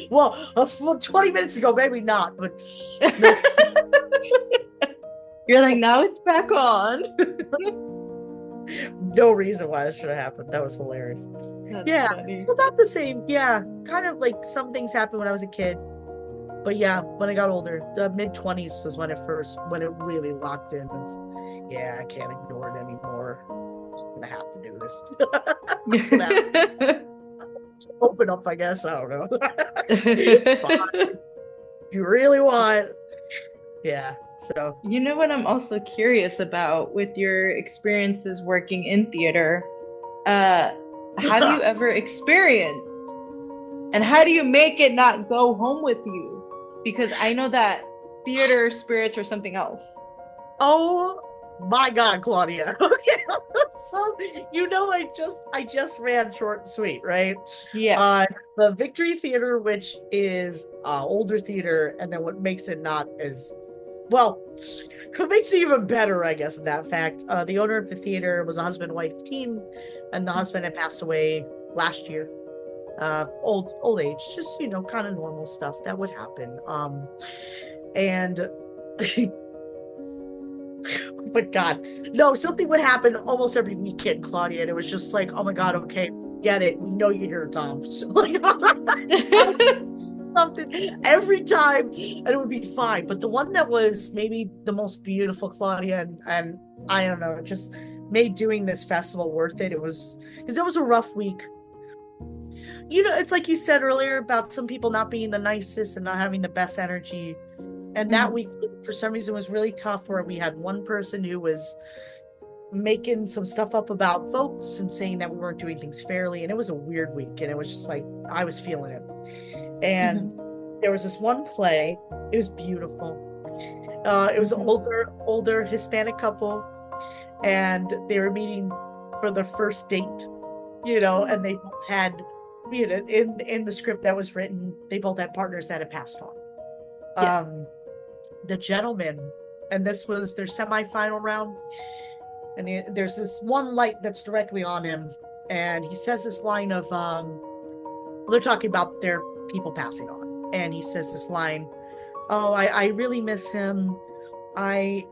Well, 20 minutes ago, maybe not, but no. You're like, now it's back on. No reason why this should have happened. That was hilarious. That's Yeah, funny. so about the same. Yeah, kind of like some things happened when I was a kid. But yeah, when I got older, the mid-20s was when it really locked in of, yeah, I can't ignore it anymore. I'm gonna have to do this. I'm gonna have to open up, I guess. I don't know. Fine. You really want. Yeah, so. You know what I'm also curious about with your experiences working in theater? Uh, have you ever experienced, and how do you make it not go home with you? Because I know that theater spirits are something else. Oh my God, Claudia. Okay. So I just ran short and sweet, right? Yeah. Uh the Victory Theater, which is older theater, and then what makes it not as well, what makes it even better, I guess, in that fact, the owner of the theater was a husband-wife team, and the husband had passed away last year. Old age, just kind of normal stuff that would happen. And but God, no, something would happen almost every weekend, Claudia, and it was just like, oh my God, okay, get it. We know you're here, Tom. So, like, something every time, and it would be fine. But the one that was maybe the most beautiful, Claudia, and I don't know, it just made doing this festival worth it. It was because it was a rough week. It's like you said earlier about some people not being the nicest and not having the best energy. And that Mhm. week, for some reason, was really tough, where we had one person who was making some stuff up about votes and saying that we weren't doing things fairly. And it was a weird week. And it was just like, I was feeling it. And Mhm. there was this one play. It was beautiful. It was an Mhm. older Hispanic couple, and they were meeting for their first date, and they both had, in the script that was written, they both had partners that had passed on. Yeah. The gentleman, and this was their semifinal round, and there's this one light that's directly on him, and he says this line of, they're talking about their people passing on, and he says this line, oh, I really miss him. I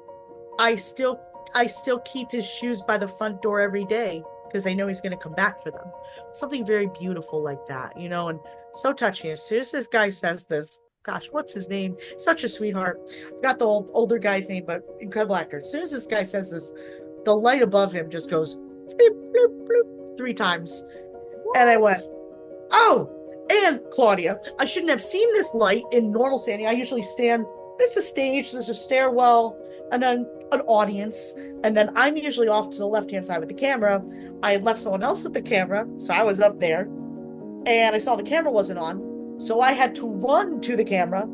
I still I still keep his shoes by the front door every day because I know he's going to come back for them. Something very beautiful like that, and so touching. As soon as this guy says this, gosh, what's his name? Such a sweetheart. I forgot the older guy's name, but incredible actor. As soon as this guy says this, the light above him just goes bloop, bloop, bloop, 3 times. And I went, oh, and Claudia, I shouldn't have seen this light in normal standing. I usually stand, there's a stage, there's a stairwell, and then an audience. And then I'm usually off to the left-hand side with the camera. I had left someone else with the camera, so I was up there, and I saw the camera wasn't on. So I had to run to the camera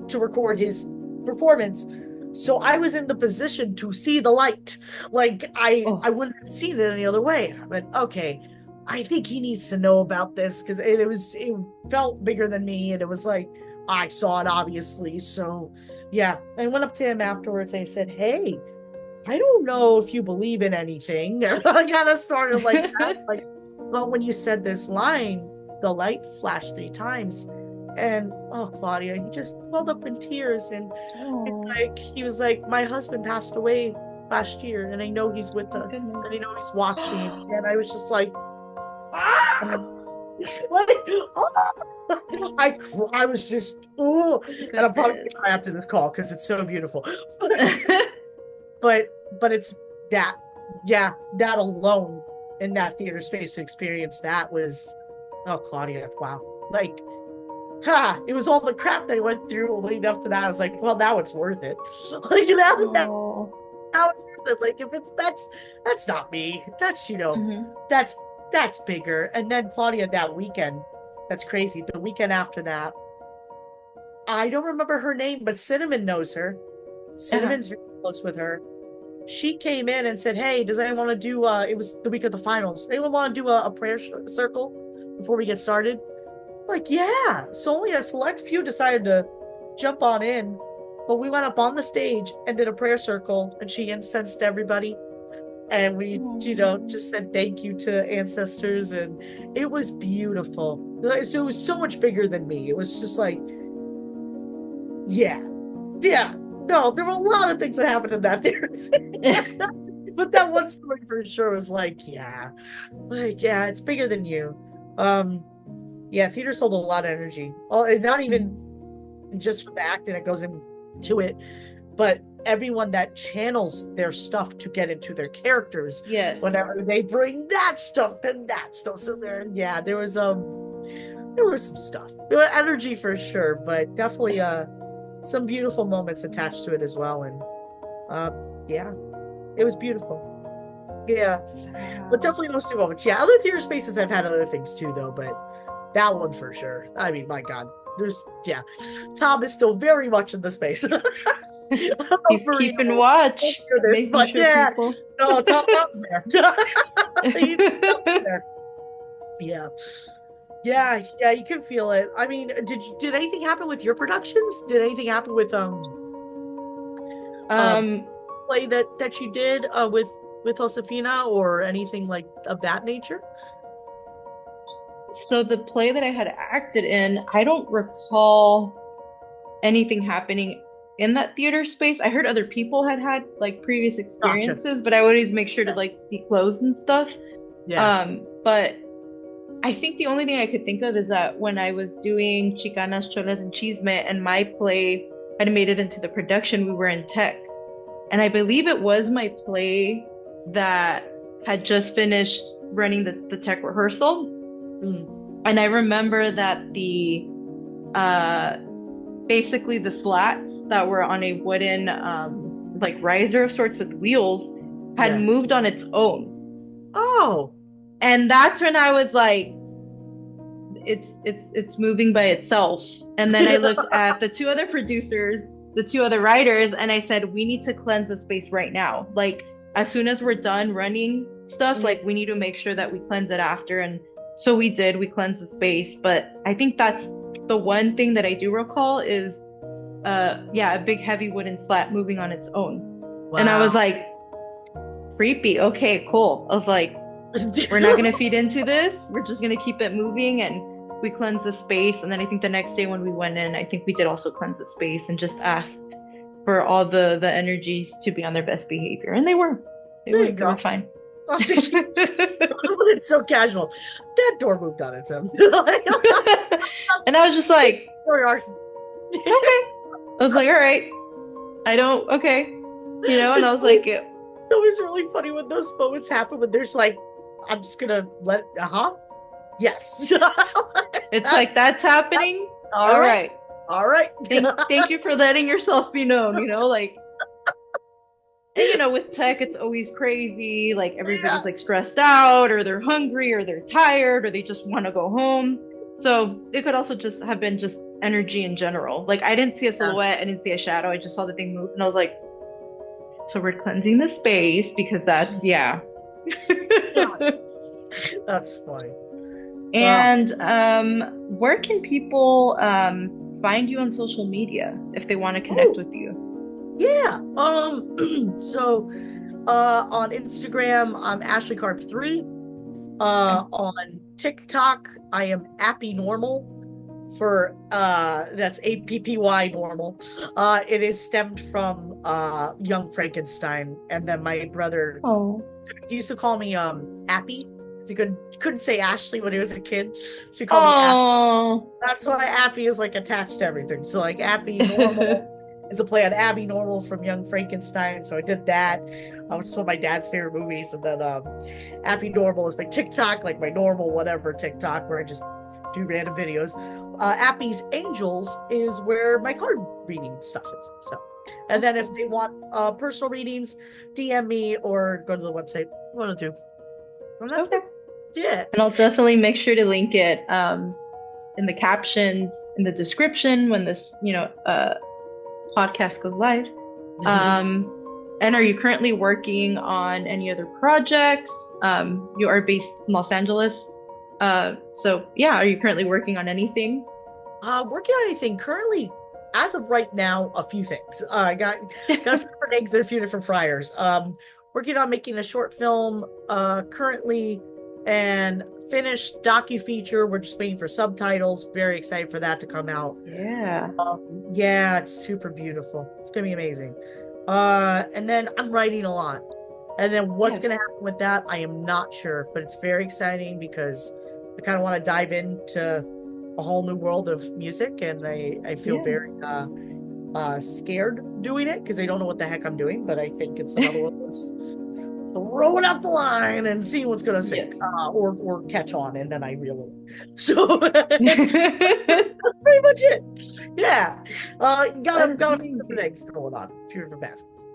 to record his performance. So I was in the position to see the light. Like I Oh. wouldn't have seen it any other way. I went, okay, I think he needs to know about this because it felt bigger than me, and it was like I saw it obviously. So yeah, I went up to him afterwards. I said, hey, I don't know if you believe in anything. I kind of started like that. Like, but when you said this line, the light flashed 3 times. And oh, Claudia, he just welled up in tears. And it's Oh, like, he was like, my husband passed away last year, and I know he's with my us, goodness. and I know he's watching. And I was just like, ah! Like, ah! I was just, oh, and I'm probably gonna Goodness. cry after this call because it's so beautiful. but it's that, yeah, that alone in that theater space to experience that was, oh, Claudia, wow. Like, it was all the crap that I went through leading up to that. I was like, well, now it's worth it. Like now, Oh. now it's worth it. Like if it's that's not me. That's Hmm. that's that's bigger. And then Claudia that weekend, that's crazy. The weekend after that, I don't remember her name, but Cinnamon knows her. Uh-huh. Cinnamon's very close with her. She came in and said, "Hey, does anyone want to do?" It was the week of the finals. Anyone want to do a prayer circle before we get started? Like, yeah. So only a select few decided to jump on in, but we went up on the stage and did a prayer circle, and she incensed everybody, and we, Oh. just said thank you to ancestors, and it was beautiful. So it was so much bigger than me. It was just like, yeah, yeah. No, there were a lot of things that happened in that theater. But that one story for sure was like, yeah, it's bigger than you. Um, yeah, theaters hold a lot of energy. Oh, and not even Mhm. just for the acting that goes into it, but everyone that channels their stuff to get into their characters. Yes. Whenever they bring that stuff, then that stuff. So yeah, there was some stuff. There was energy for sure, but definitely some beautiful moments attached to it as well. And uh yeah, it was beautiful. Yeah. But Wow. definitely those two moments. Yeah, other theater spaces I've had other things too, though, but that one for sure. I mean, my God, yeah. Tom is still very much in the space. He's Marina keeping will watch, hear this, making but sure yeah, people. no, Tom's there. He's there. Yeah, yeah. You can feel it. I mean, did anything happen with your productions? Did anything happen with the Um, play that you did with Josefina or anything like of that nature? so the play that I had acted in, I don't recall anything happening in that theater space. I heard other people had had like previous Gotcha. experiences, but I would always make sure to like be closed and stuff. Yeah. But I think the only thing I could think of is that when I was doing Chicanas, Cholas, and Chisme and my play had made it into the production, we were in tech. And I believe it was my play that had just finished running the tech rehearsal. Mm, And I remember that the uh basically the slats that were on a wooden like riser of sorts with wheels had yeah. moved on its own. Oh. And that's when I was like, it's moving by itself. And then I looked at the two other producers, the two other writers, and I said, we need to cleanse the space right now. Like as soon as we're done running stuff, Mm, like we need to make sure that we cleanse it after. And so we did, we cleansed the space. But I think that's the one thing that I do recall is yeah, a big heavy wooden slat moving on its own. And I was wow. like, creepy. Okay, cool. I was like, we're not going to feed into this. We're just going to keep it moving. And we cleanse the space. And then I think the next day when we went in, I think we did also cleanse the space and just asked for all the energies to be on their best behavior. And they were. They There were. you They were go. fine. It's so casual. That door moved on its own. And I was just like, Sorry, okay. I was like, all right. I don't, okay. And I was like, it's always really funny when those moments happen when there's like, I'm just gonna let it, yes. it's like that's happening. All All right. right. All right. Thank you for letting yourself be known, like and with tech it's always crazy, like Yeah. everybody's like stressed out or they're hungry or they're tired or they just want to go home. So it could also just have been just energy in general. Like I didn't see a Yeah. silhouette, I didn't see a shadow, I just saw the thing move and I was like, so we're cleansing the space because that's yeah. That's funny. Oh, And where can people find you on social media if they want to connect oh, with you? yeah. So on Instagram, I'm Ashley Karp 3. Okay. On TikTok, I am Appy Normal for that's APPY normal. It is stemmed from Young Frankenstein, and then my brother Oh. he used to call me Appy. He couldn't say Ashley when he was a kid, so he called me Appy. Oh. That's why Appy is like attached to everything. So like Appy Normal is a play on Abby Normal from Young Frankenstein. So I did that, which is one of my dad's favorite movies. And then Appy Normal is my TikTok, like my normal whatever TikTok, where I just do random videos. Appy's Angels is where my card reading stuff is. So, and then if they want personal readings, DM me or go to the website. One or two. And that's Okay. it. Yeah. And I'll definitely make sure to link it in the captions, in the description when this, podcast goes live. And are you currently working on any other projects? You are based in Los Angeles. So yeah, are you currently working on anything? Working on anything currently, as of right now, a few things. I got a few different eggs and a few different fryers. Working on making a short film currently, and finished docu-feature. We're just waiting for subtitles. Very excited for that to come out. Yeah. Yeah, it's super beautiful. It's gonna be amazing. And then I'm writing a lot. And then what's gonna happen with that, I am not sure, but it's very exciting because I kind of want to dive into a whole new world of music, and I feel very scared doing it because I don't know what the heck I'm doing, but I think it's another one that's throwing out the line and seeing what's gonna sink or catch on, and then I reel it. So that's pretty much it. Yeah. Got a few different things going on, a few different baskets.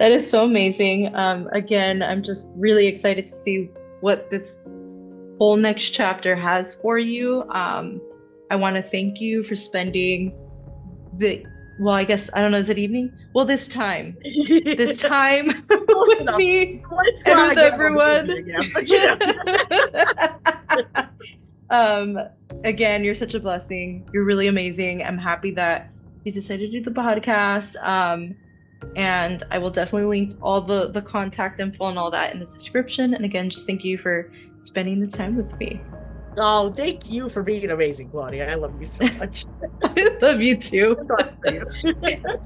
That is so amazing. Again, I'm just really excited to see what this whole next chapter has for you. I want to thank you for spending I guess, I don't know, is it evening? Well, this time with me and with everyone. Again, you're such a blessing. You're really amazing. I'm happy that you decided to do the podcast. And I will definitely link all the contact info and all that in the description. And again, just thank you for spending the time with me. Oh, thank you for being amazing, Claudia. I love you so much. I love you too.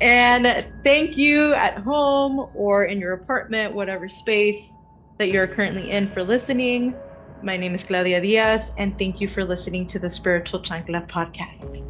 And thank you at home or in your apartment, whatever space that you're currently in, for listening. My name is Claudia Diaz, and thank you for listening to the Spiritual Chancla podcast.